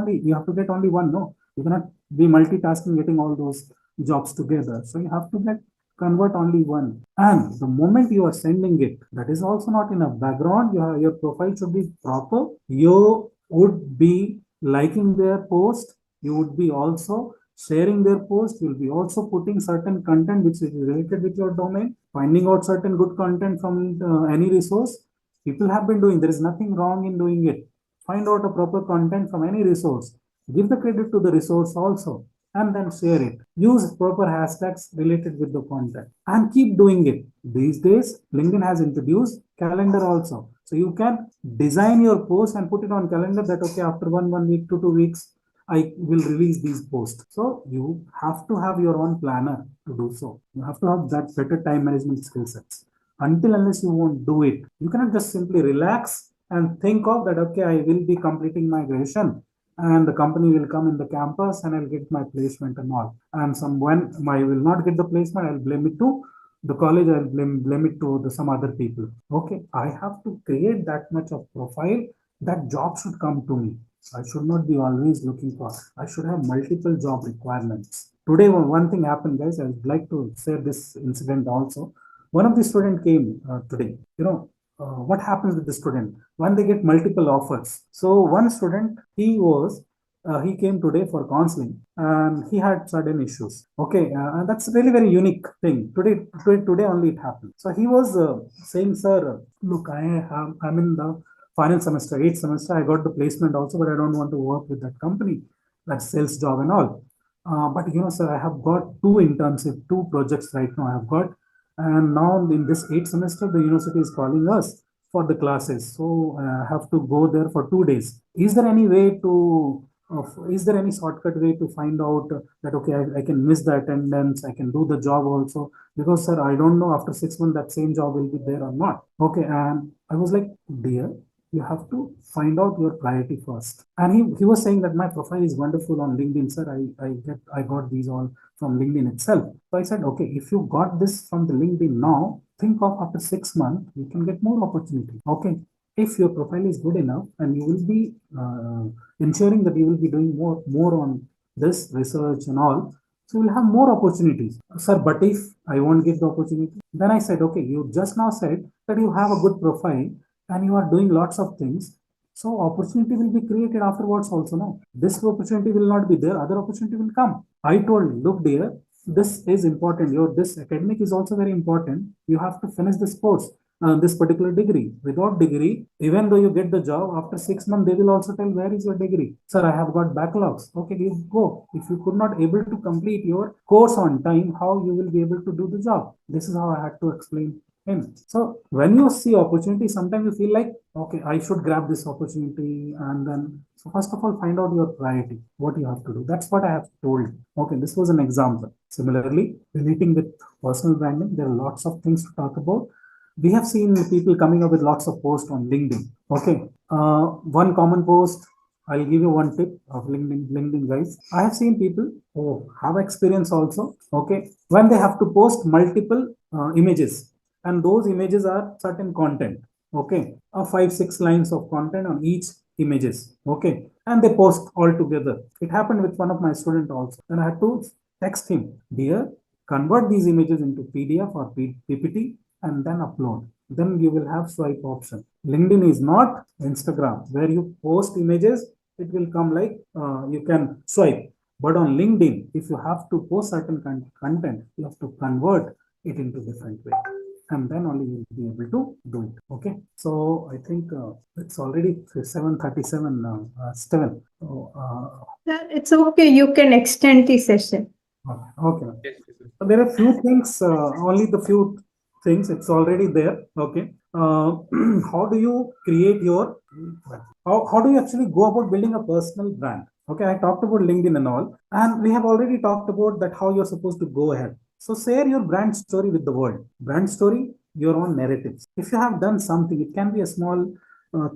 only one. No, you cannot be multitasking, getting all those jobs together. So you have to convert only one. And the moment you are sending it, that is also not in a background. Your profile should be proper. You would be liking their post. You would be also sharing their post. You'll be also putting certain content which is related with your domain, finding out certain good content from any resource. People have been doing. There is nothing wrong in doing it. Find out a proper content from any resource. Give the credit to the resource also. and then share it. Use proper hashtags related with the content and keep doing it. These days, LinkedIn has introduced calendar also. So you can design your post and put it on calendar that, okay, after one week to 2 weeks, I will release these posts. So you have to have your own planner to do so. You have to have that better time management skill sets. Until unless you won't do it, you cannot just simply relax and think of that, okay, I will be completing my graduation and the company will come in the campus and I'll get my placement and all. And when I will not get the placement, I'll blame it to the college, I'll blame it to some other people. Okay, I have to create that much of profile that job should come to me. I should not be always looking for, I should have multiple job requirements. Today, one thing happened, guys. I would like to share this incident also. One of the student came today. What happens with the student when they get multiple offers? So one student, he came today for counseling and he had certain issues. Okay, and that's really very unique thing. Today only it happened. So he was saying, sir, look, I'm in the final semester, 8th semester. I got the placement also, but I don't want to work with that company, that sales job and all. But sir, I have got two projects right now. I have got, and now in this 8th semester, the university is calling us for the classes. So I have to go there for 2 days. Is there any way to, is there any shortcut way to find out that, okay, I can miss the attendance, I can do the job also? Because, sir, I don't know after 6 months that same job will be there or not. Okay, and I was like, dear, you have to find out your priority first. And he was saying that my profile is wonderful on LinkedIn, sir. I got these all from LinkedIn itself. So I said, okay, if you got this from the LinkedIn now, think of after 6 months, you can get more opportunity. Okay. If your profile is good enough and you will be ensuring that you will be doing more on this research and all, so you'll have more opportunities. Sir, but if I won't get the opportunity, then I said, okay, you just now said that you have a good profile and you are doing lots of things. So opportunity will be created afterwards also. No, this opportunity will not be there. Other opportunity will come. I told, look, dear, this is important. This academic is also very important. You have to finish this course, this particular degree. Without degree, even though you get the job, after 6 months, they will also tell, where is your degree? Sir, I have got backlogs. Okay, you go. If you could not able to complete your course on time, how you will be able to do the job? This is how I had to explain him. So when you see opportunity, sometimes you feel like, okay, I should grab this opportunity. And then, so first of all, find out your priority, what you have to do. That's what I have told. Okay, this was an example. Similarly, relating with personal branding, there are lots of things to talk about. We have seen people coming up with lots of posts on LinkedIn. Okay, one common post, I'll give you one tip of LinkedIn guys. I have seen people who have experience also. Okay, when they have to post multiple images, and those images are certain content. Okay, 5-6 lines of content on each images. Okay, and they post all together. It happened with one of my students also, and I had to text him, dear, convert these images into PDF or PPT and then upload. Then you will have swipe option. LinkedIn is not Instagram where you post images, it will come like you can swipe. But on LinkedIn, if you have to post certain content, you have to convert it into different way. And then only you will be able to do it. Okay. So I think it's already 7:37 now, Steven. So, It's okay. You can extend the session. okay. So there are few things, only the few things. It's already there. Okay. How do you create your? How do you actually go about building a personal brand? Okay, I talked about LinkedIn and all, and we have already talked about that how you're supposed to go ahead. So share your brand story with the world. Brand story, your own narratives. If you have done something, it can be a small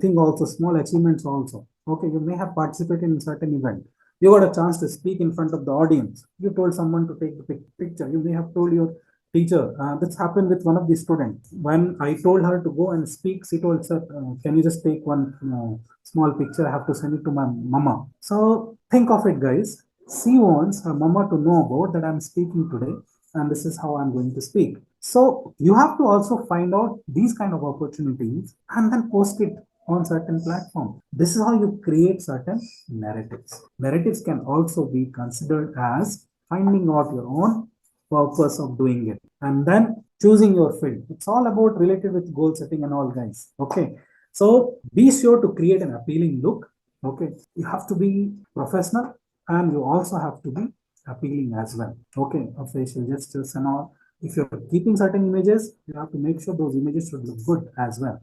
thing also, small achievements also. Okay, you may have participated in certain event. You got a chance to speak in front of the audience. You told someone to take the picture. You may have told your teacher. This happened with one of the students. When I told her to go and speak, she told, sir, can you just take one small picture? I have to send it to my mama. So think of it, guys. She wants her mama to know about that I'm speaking today, and this is how I'm going to speak. So you have to also find out these kind of opportunities and then post it on certain platform. This is how you create certain narratives. Narratives can also be considered as finding out your own purpose of doing it and then choosing your field. It's all about related with goal setting and all, guys. Okay. So be sure to create an appealing look. Okay. You have to be professional and you also have to be appealing as well. Okay, of facial gestures and all. If you're keeping certain images, you have to make sure those images should look good as well.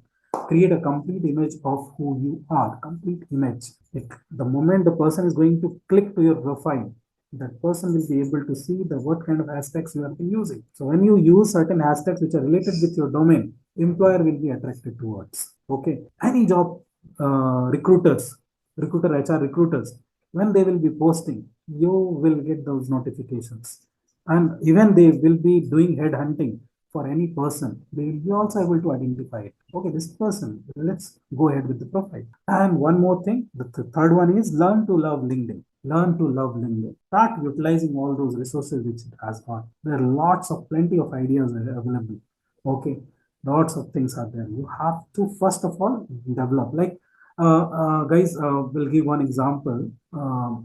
Create a complete image of who you are, complete image. Like the moment the person is going to click to your profile, that person will be able to see the what kind of hashtags you have been using. So when you use certain hashtags which are related with your domain, employer will be attracted towards. Okay, any job recruiter HR recruiters, when they will be posting, you will get those notifications, and even they will be doing head hunting for any person. They will be also able to identify it. Okay, this person. Let's go ahead with the profile. And one more thing, the third one is learn to love LinkedIn. Learn to love LinkedIn. Start utilizing all those resources which it has got. There are lots of plenty of ideas available. Okay, lots of things are there. You have to first of all develop. Like guys, will give one example.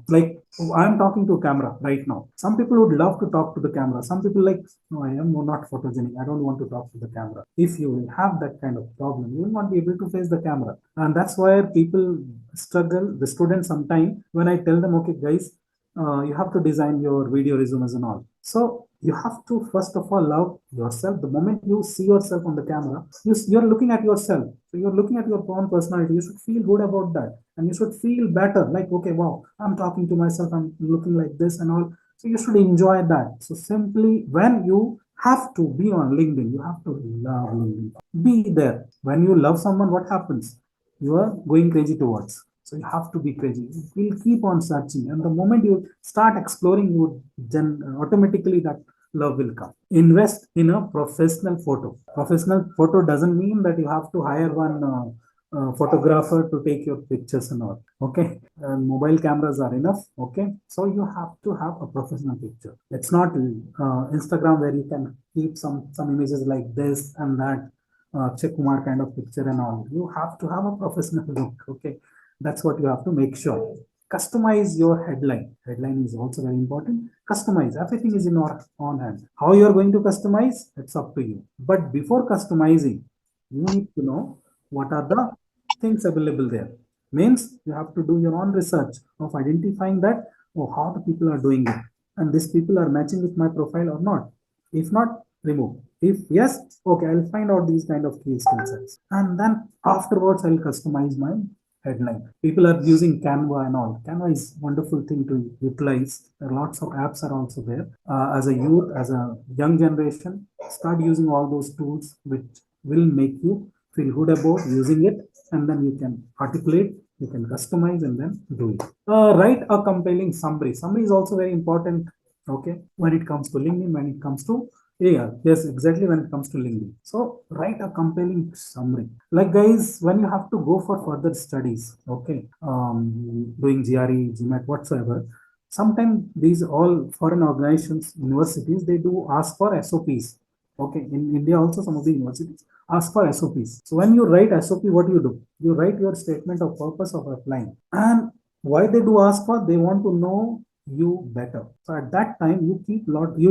Like I'm talking to a camera right now. Some people would love to talk to the camera. Some people like, no, I am not photogenic. I don't want to talk to the camera. If you will have that kind of problem, you will not be able to face the camera. And that's why people struggle. The students sometimes, when I tell them, okay, guys, you have to design your video resumes and all. So you have to first of all love yourself. The moment you see yourself on the camera, you're looking at yourself. So you're looking at your own personality. You should feel good about that, and you should feel better. Like, okay, wow, I'm talking to myself. I'm looking like this and all. So you should enjoy that. So simply when you have to be on LinkedIn, you have to love LinkedIn. Be there. When you love someone, what happens? You are going crazy towards. So you have to be crazy. You will keep on searching, and the moment you start exploring, you then automatically that love will come. Invest in a professional photo. Professional photo doesn't mean that you have to hire one photographer to take your pictures and all. Okay, mobile cameras are enough. Okay, so you have to have a professional picture. It's not Instagram where you can keep some images like this and that. Check Kumar kind of picture and all. You have to have a professional look. Okay, that's what you have to make sure. Customize your headline. Headline is also very important. Customize. Everything is in your on hand. How you are going to customize, it's up to you. But before customizing, you need to know what are the things available there. Means you have to do your own research of identifying that, oh, how the people are doing it, and these people are matching with my profile or not. If not, remove. If yes, okay, I'll find out these kind of key skill sets, and then afterwards I'll customize my headline. People are using Canva and all. Canva is wonderful thing to utilize. There are lots of apps are also there. As a youth, as a young generation, start using all those tools which will make you feel good about using it, and then you can articulate, you can customize, and then do it. Write a compelling summary. Summary is also very important. Okay, when it comes to LinkedIn, when it comes to yes, exactly when it comes to LinkedIn. So write a compelling summary. Like guys, when you have to go for further studies, okay, doing GRE, GMAT, whatsoever, sometimes these all foreign organizations, universities, they do ask for SOPs. Okay, in India also some of the universities ask for SOPs. So when you write SOP, what do? You write your statement of purpose of applying. And why they do ask for? They want to know you better. So at that time, you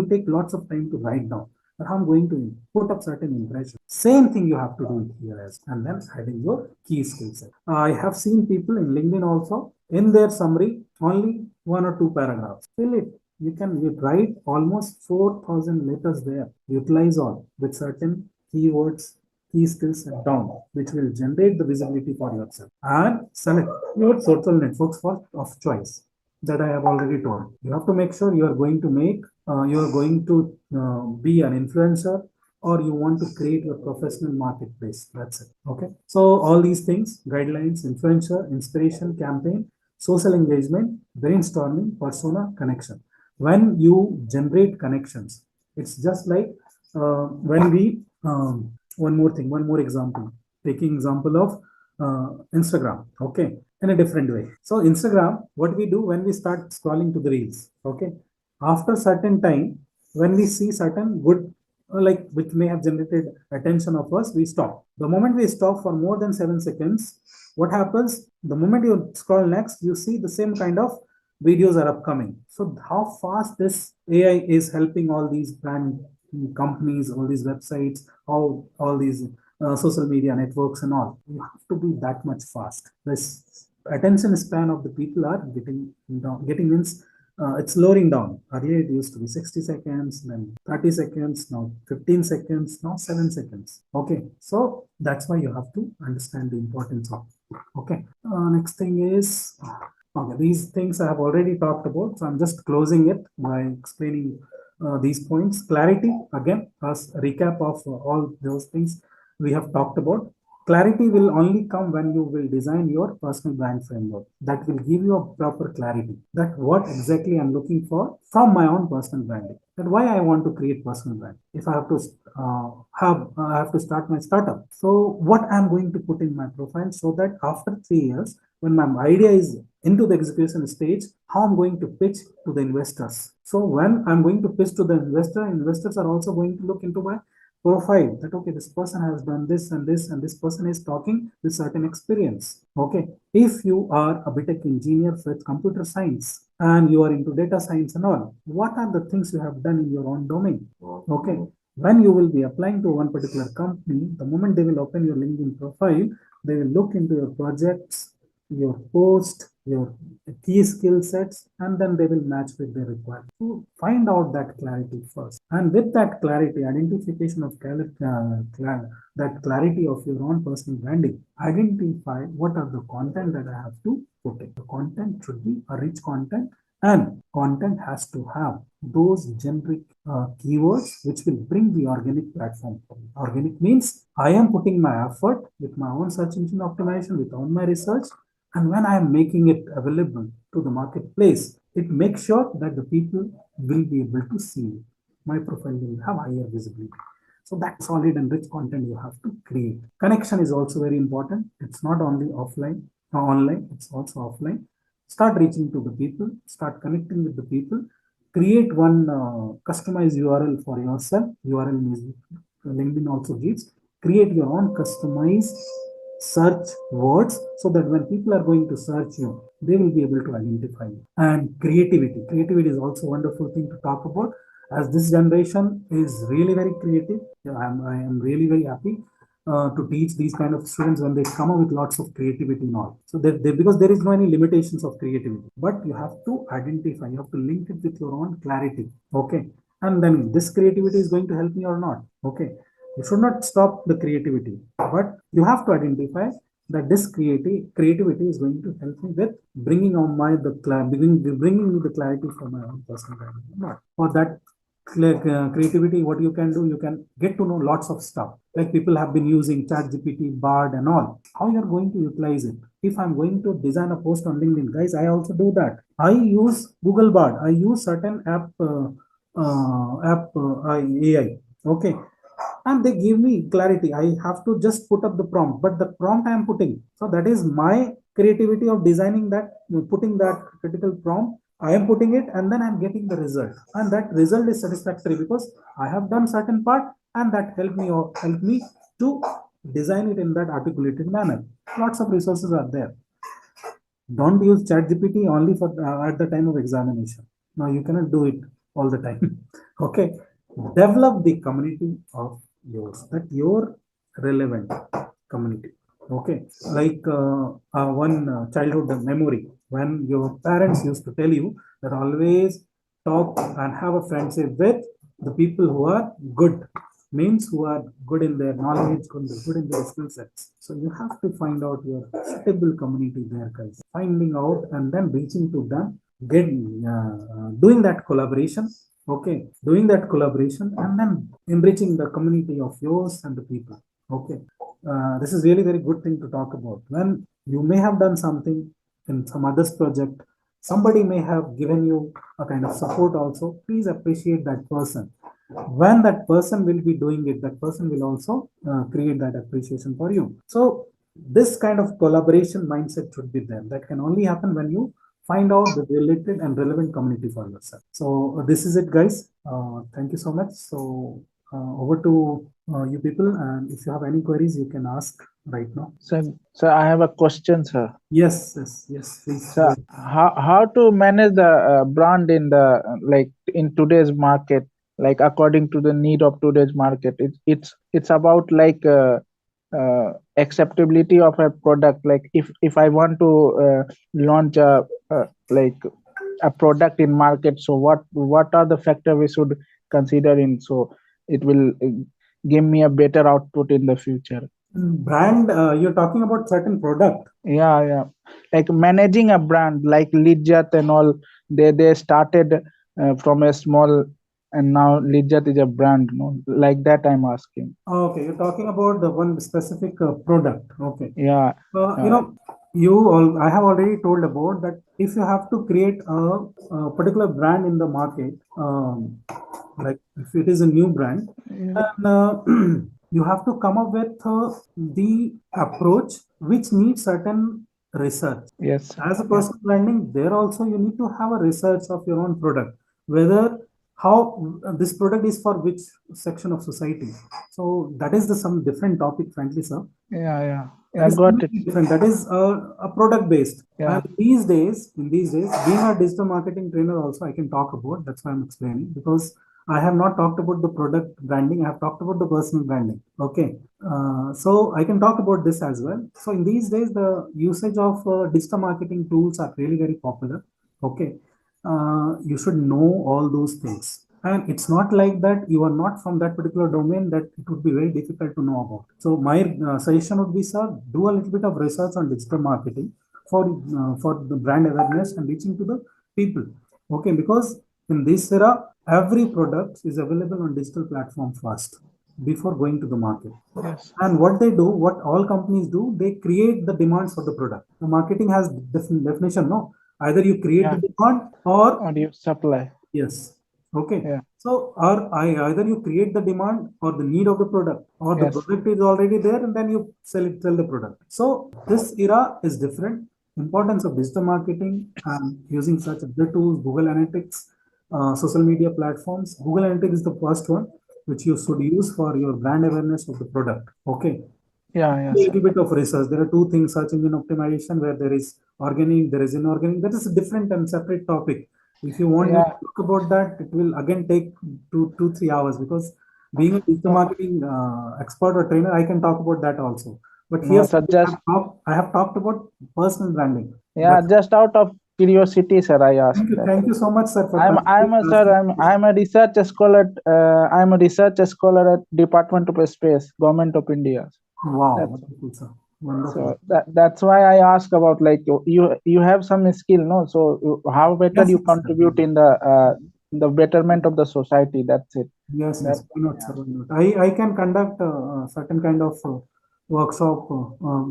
take lots of time to write down. But I'm going to put up certain impression. Same thing you have to do here as, and then adding your key skill set. I have seen people in LinkedIn also in their summary only 1 or 2 paragraphs. Fill it. You write almost 4,000 letters there. Utilize all with certain keywords, key skills down, which will generate the visibility for yourself. And select your social networks of choice that I have already told. You have to make sure you are going to be an influencer, or you want to create your professional marketplace. That's it. Okay. So all these things, guidelines, influencer, inspiration, campaign, social engagement, brainstorming, persona, connection. When you generate connections, it's just like when we one more example. Taking example of Instagram. Okay, in a different way. So Instagram, what we do when we start scrolling to the reels, okay, after certain time, when we see certain good, like which may have generated attention of us, we stop. The moment we stop for more than 7 seconds, what happens? The moment you scroll next, you see the same kind of videos are upcoming. So how fast this AI is helping all these brand companies, all these websites, all these social media networks and all. You have to be that much fast. This attention span of the people are getting means it's lowering down. Earlier it used to be 60 seconds, then 30 seconds, now 15 seconds, now 7 seconds. Okay, so that's why you have to understand the importance of. Okay, next thing is, okay, these things I have already talked about, so I'm just closing it by explaining these points. Clarity, again, as a recap of all those things we have talked about. Clarity will only come when you will design your personal brand framework. That will give you a proper clarity that what exactly I'm looking for from my own personal branding. That why I want to create personal brand. If I have to I have to start my startup. So what I'm going to put in my profile so that after 3 years, when my idea is into the execution stage, how I'm going to pitch to the investors. So when I'm going to pitch to the investor, investors are also going to look into my profile that okay, this person has done this and this, and this person is talking with certain experience. Okay, if you are a BTech engineer with computer science and you are into data science and all, what are the things you have done in your own domain? Okay, when you will be applying to one particular company, the moment they will open your LinkedIn profile, they will look into your projects, your post, your key skill sets, and then they will match with their requirement. So find out that clarity first. And with that clarity, identification of that clarity of your own personal branding, identify what are the content that I have to put in. The content should be a rich content, and content has to have those generic keywords which will bring the organic platform. Organic means I am putting my effort with my own search engine optimization, with all my research, and when I am making it available to the marketplace, it makes sure that the people will be able to see it. My profile will have higher visibility. So that solid and rich content you have to create. Connection is also very important. It's not only offline or online, it's also offline. Start reaching to the people, start connecting with the people, create one customized URL for yourself. URL means LinkedIn also gives. Create your own customized search words so that when people are going to search you, they will be able to identify you. And creativity is also a wonderful thing to talk about, as this generation is really very creative. I am really very happy to teach these kind of students when they come up with lots of creativity and all. So because there is no any limitations of creativity, but you have to identify, you have to link it with your own clarity. Okay, and then this creativity is going to help me or not. Okay, you should not stop the creativity, but you have to identify that this creativity is going to help me with bringing on bringing me the clarity for my own personal brand. Not for that creativity, what you can do, you can get to know lots of stuff. Like people have been using ChatGPT, Bard, and all. How you're going to utilize it? If I'm going to design a post on LinkedIn, guys, I also do that. I use Google Bard. I use certain AI. Okay, and they give me clarity. I have to just put up the prompt, but the prompt I am putting, so that is my creativity of designing that, putting that critical prompt. I am putting it, and then I'm getting the result, and that result is satisfactory because I have done certain part, and that help me to design it in that articulated manner. Lots of resources are there. Don't use ChatGPT only for at the time of examination. Now you cannot do it all the time. Okay, develop the community of yours, that your relevant community. Okay, like one childhood memory when your parents used to tell you that always talk and have a friendship with the people who are good, means who are good in their knowledge, good in their skill sets. So you have to find out your suitable community there, guys. Finding out and then reaching to them, doing that collaboration. Okay, doing that collaboration and then enriching the community of yours and the people. Okay, this is really very good thing to talk about. When you may have done something in some others project, somebody may have given you a kind of support also. Please appreciate that person. When that person will be doing it, that person will also create that appreciation for you. So this kind of collaboration mindset should be there. That can only happen when you find out the related and relevant community for yourself. So this is it, guys. Thank you so much. So over to you people, and if you have any queries, you can ask right now. So I have a question, sir. Yes, please. So how to manage the brand in the like in today's market, like according to the need of today's market? It's about like acceptability of a product. Like if I want to launch a like a product in market. So what are the factors we should consider in, so it will give me a better output in the future? Brand, you're talking about certain product. Yeah, like managing a brand like Lijjat and all, they started from a small, and now Lijjat is a brand, no? Like that I'm asking. Okay, you're talking about the one specific product. Okay. Yeah. You know, I have already told about that if you have to create a particular brand in the market, like if it is a new brand, and you have to come up with the approach which needs certain research. Yes. As a personal branding, there also you need to have a research of your own product, whether how this product is for which section of society. So that is some different topic, frankly, sir. Yeah, That is got it. different. That is a product based. Yeah. And in these days, being a digital marketing trainer, also I can talk about. That's why I'm explaining, because I have not talked about the product branding. I have talked about the personal branding. Okay, so I can talk about this as well. So in these days, the usage of digital marketing tools are really very popular. Okay, you should know all those things. And it's not like that you are not from that particular domain that it would be very difficult to know about. So my suggestion would be, sir, do a little bit of research on digital marketing for the brand awareness and reaching to the people. Okay, because in this era, every product is available on digital platform first before going to the market. Yes. And what they do, what all companies do, they create the demands for the product. The marketing has definition, no? Either you create the demand or you supply. Yes. Okay. Yeah. So, either you create the demand or the need of the product, or the product is already there, and then you sell the product. So, this era is different. Importance of digital marketing and using such other tools, Google Analytics, social media platforms. Google Analytics is the first one which you should use for your brand awareness of the product. Okay. Yeah. A little bit of research. There are two things: search engine optimization, where there is organic, there is inorganic. That is a different and separate topic. If you want me to talk about that, it will again take 3 hours, because being a digital marketing expert or trainer, I can talk about that also. But here, I have talked about personal branding. Yeah, just out of curiosity, sir, I asked. Thank you so much, sir. I'm a research scholar. I'm a research scholar at Department of Space, Government of India. Wow, wonderful, sir. Wonderful. So that's why I ask about, like, you have some skill, no? So how better you contribute in the betterment of the society. That's it. Yes, why not, sir? Why not? I can conduct certain kind of workshop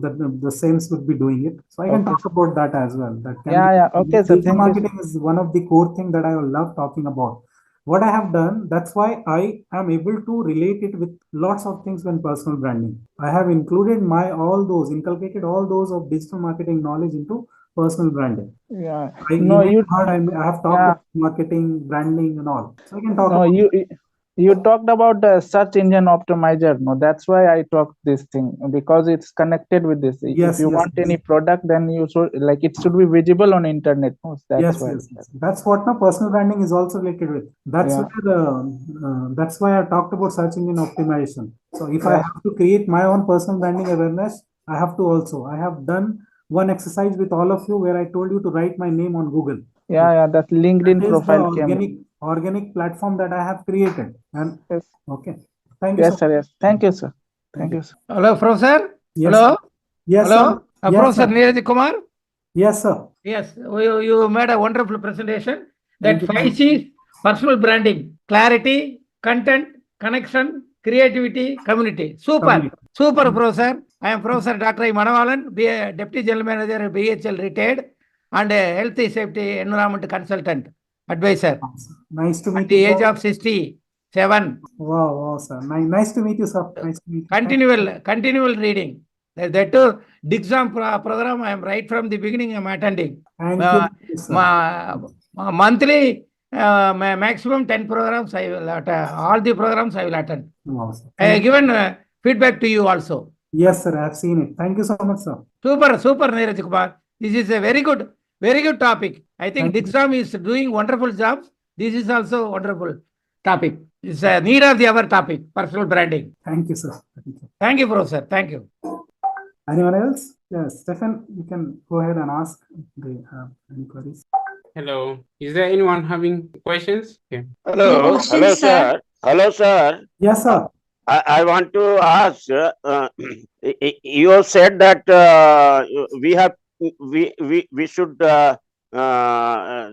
that the sales would be doing it. So I can talk about that as well. That can Okay, sir. Digital marketing is one of the core thing that I love talking about. What I have done, that's why I am able to relate it with lots of things when personal branding. I have included inculcated all those of digital marketing knowledge into personal branding. Yeah. I have talked about marketing, branding, and all. So I can talk about you talked about the search engine optimizer. No, that's why I talked this thing, because it's connected with this. If you want any product, then you should, like, it should be visible on internet. No? That's why. That's what personal branding is also related with. That's that's why I talked about search engine optimization. So if I have to create my own personal branding awareness, I have done one exercise with all of you where I told you to write my name on Google. That LinkedIn profile organic platform that I have created. And okay, thank you. Sir. Yes, thank you, sir. Thank you, sir. Hello, Professor. Yes. Hello. Yes, hello. Sir. Yes, Professor Neeraj Kumar. Yes, sir. Yes, you made a wonderful presentation. That 5 C's: personal branding, clarity, content, connection, creativity, community. Super, Professor. I am Professor Dr. I. Manavalan, Deputy General Manager, BHL retired, and a health safety environment consultant advisor. Nice to meet you. At the age of 67. Wow, sir. Nice to meet you, sir. Nice to meet you. Continual reading. That too, DIGSAM program, I am right from the beginning, I am attending. Thank you, sir. Monthly, maximum 10 programs, I will attend. All the programs I will attend. Wow, sir. I have given feedback to you also. Yes, sir. I have seen it. Thank you so much, sir. Super, Neeraj Kumar. This is a very good topic. I think DIGSAM is doing wonderful jobs. This is also wonderful topic. It's a need of the other topic, personal branding. Thank you, sir. Thank you, Professor. Thank you. Anyone else? Yes, Stefan, you can go ahead and ask. They have any queries. Hello. Is there anyone having questions? Okay. Hello, hello, sir. Hello, sir. Yes, sir. I want to ask. You said that we should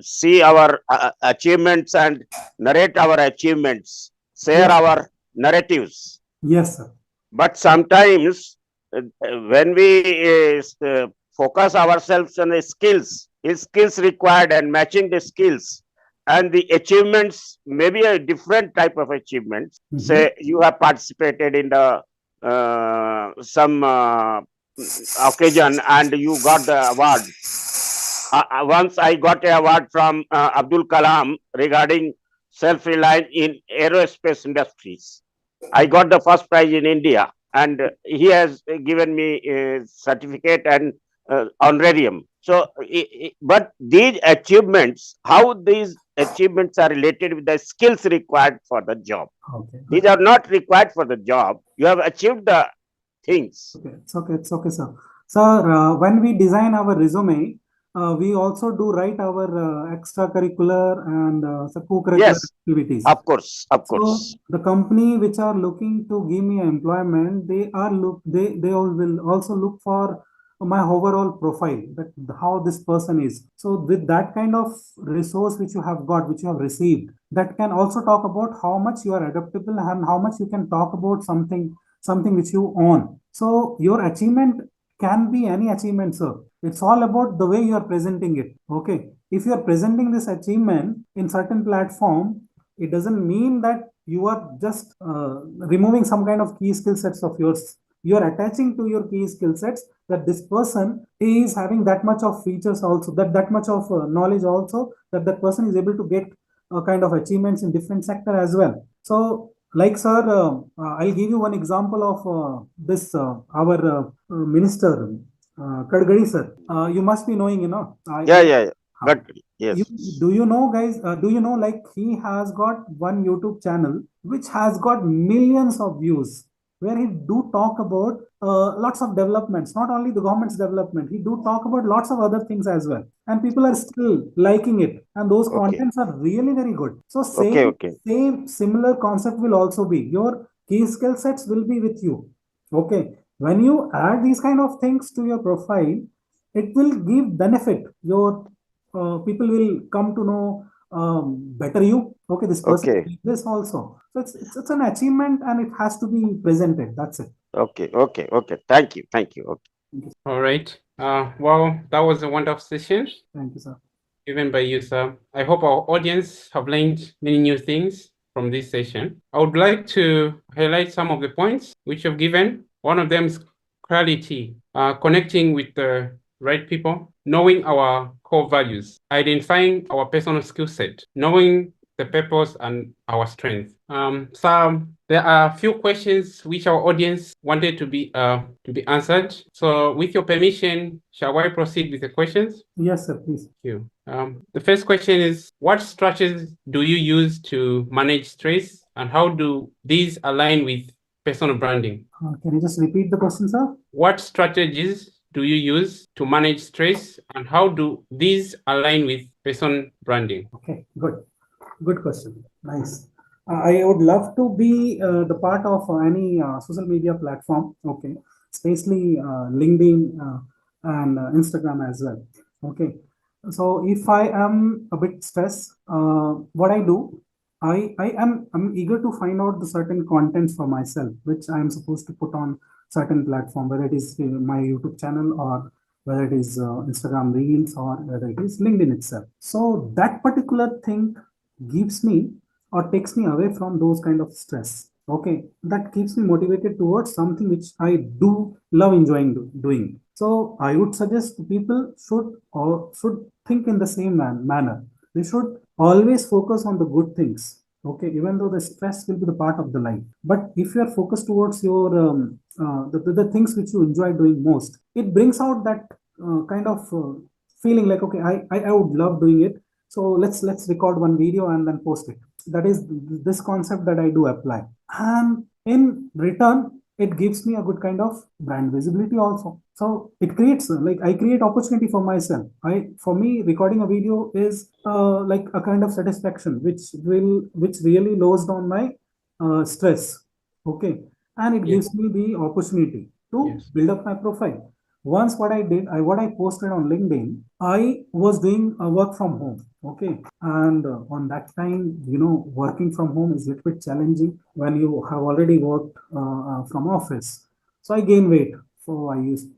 see our achievements and narrate our achievements, share Yes. our narratives. Yes, sir. But sometimes when we focus ourselves on the skills required and matching the skills and the achievements, maybe a different type of achievements. Say you have participated in the some occasion and you got the award. Once I got an award from Abdul Kalam regarding self-reliance in aerospace industries. I got the first prize in India, and he has given me a certificate and honorarium. So, but these achievements, how these achievements are related with the skills required for the job. Okay. These are not required for the job. You have achieved the things. Okay, it's okay, sir. Sir, when we design our resume, we also do write our extracurricular and co-curricular activities. Of course, of course. So the company which are looking to give me employment, they all will also look for my overall profile, that how this person is. So with that kind of resource which you have got, which you have received, that can also talk about how much you are adaptable and how much you can talk about something which you own. So your achievement can be any achievement, sir. It's all about the way you are presenting it. Okay. If you are presenting this achievement in certain platform, it doesn't mean that you are just removing some kind of key skill sets of yours. You are attaching to your key skill sets that this person is having that much of features also, that much of knowledge also, that person is able to get kind of achievements in different sector as well. So like, sir, I'll give you one example of this, our minister, Kadgadi, sir. You must be knowing, Yeah. But yes. Do you know, guys, like he has got one YouTube channel which has got millions of views, where he do talk about lots of developments, not only the government's development, he do talk about lots of other things as well. And people are still liking it. And those contents are really very good. So same similar concept will also be, your key skill sets will be with you. Okay. When you add these kind of things to your profile, it will give benefit. Your people will come to know better you. Okay, this person did this also. So it's an achievement and it has to be presented. That's it. Okay. Thank you. Okay. All right. Well, that was a wonderful session. Thank you, sir. Given by you, sir. I hope our audience have learned many new things from this session. I would like to highlight some of the points which you've given. One of them is clarity, connecting with the right people, knowing our core values, identifying our personal skill set, knowing the purpose and our strength. So there are a few questions which our audience wanted to be answered. So with your permission, shall I proceed with the questions? Yes, sir, please. Thank you. The first question is, what strategies do you use to manage stress, and how do these align with personal branding? Can you just repeat the question, sir? What strategies do you use to manage stress, and how do these align with personal branding? Okay, good question. Nice. I would love to be the part of any social media platform. Okay, especially LinkedIn and Instagram as well. Okay, so if I am a bit stressed, what I do, I'm eager to find out the certain contents for myself, which I am supposed to put on certain platform, whether it is my YouTube channel or whether it is Instagram Reels or whether it is LinkedIn itself. So that particular thing gives me or takes me away from those kind of stress. Okay, that keeps me motivated towards something which I do love enjoying doing. So I would suggest people should think in the same manner. They should always focus on the good things. Okay, even though the stress will be the part of the life, but if you are focused towards your the things which you enjoy doing most, it brings out that kind of feeling like, okay, I would love doing it. So let's record one video and then post it. That is this concept that I do apply. And in return, it gives me a good kind of brand visibility also. So it creates I create opportunity for myself. For me, recording a video is like a kind of satisfaction, which really lowers down my stress. Okay, and it gives me the opportunity to build up my profile. Once what I did, what I posted on LinkedIn, I was doing work from home. Okay, and on that time, working from home is a little bit challenging when you have already worked from office. So I gained weight. So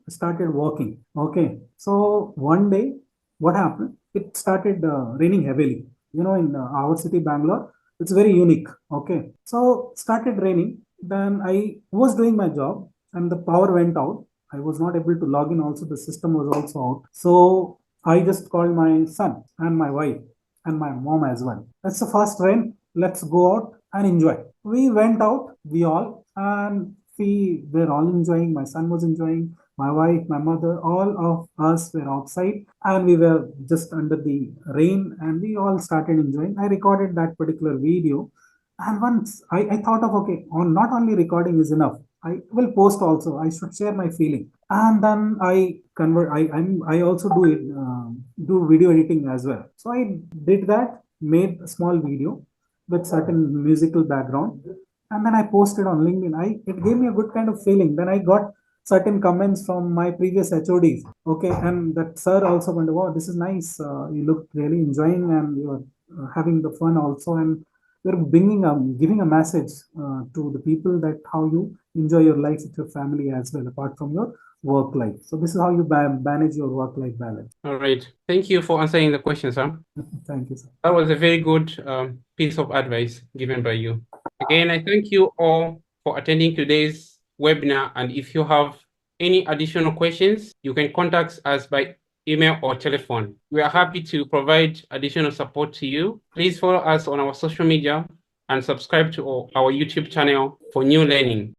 started walking. Okay, so one day, what happened? It started raining heavily. In our city, Bangalore, it's very unique. Okay, so started raining. Then I was doing my job, and the power went out. I was not able to log in. Also, the system was also out. So I just called my son and my wife and my mom as well. It's the first rain. Let's go out and enjoy. We went out, we all, and we were all enjoying. My son was enjoying, my wife, my mother, all of us were outside, and we were just under the rain, and we all started enjoying. I recorded that particular video, and once I thought of, okay, on not only recording is enough, I will post also. I should share my feeling, and then I convert. I also do it, do video editing as well. So I did that, made a small video with certain musical background, and then I posted on LinkedIn. It gave me a good kind of feeling. Then I got certain comments from my previous HODs. Okay, and that sir also went, "Wow, this is nice. You look really enjoying, and you're having the fun also, and you're giving a message to the people that how you enjoy your life with your family as well, apart from your work life. So this is how you manage your work-life balance." All right. Thank you for answering the question, sir. Thank you, sir. That was a very good piece of advice given by you. Again, I thank you all for attending today's webinar. And if you have any additional questions, you can contact us by email or telephone. We are happy to provide additional support to you. Please follow us on our social media and subscribe to our YouTube channel for new learning.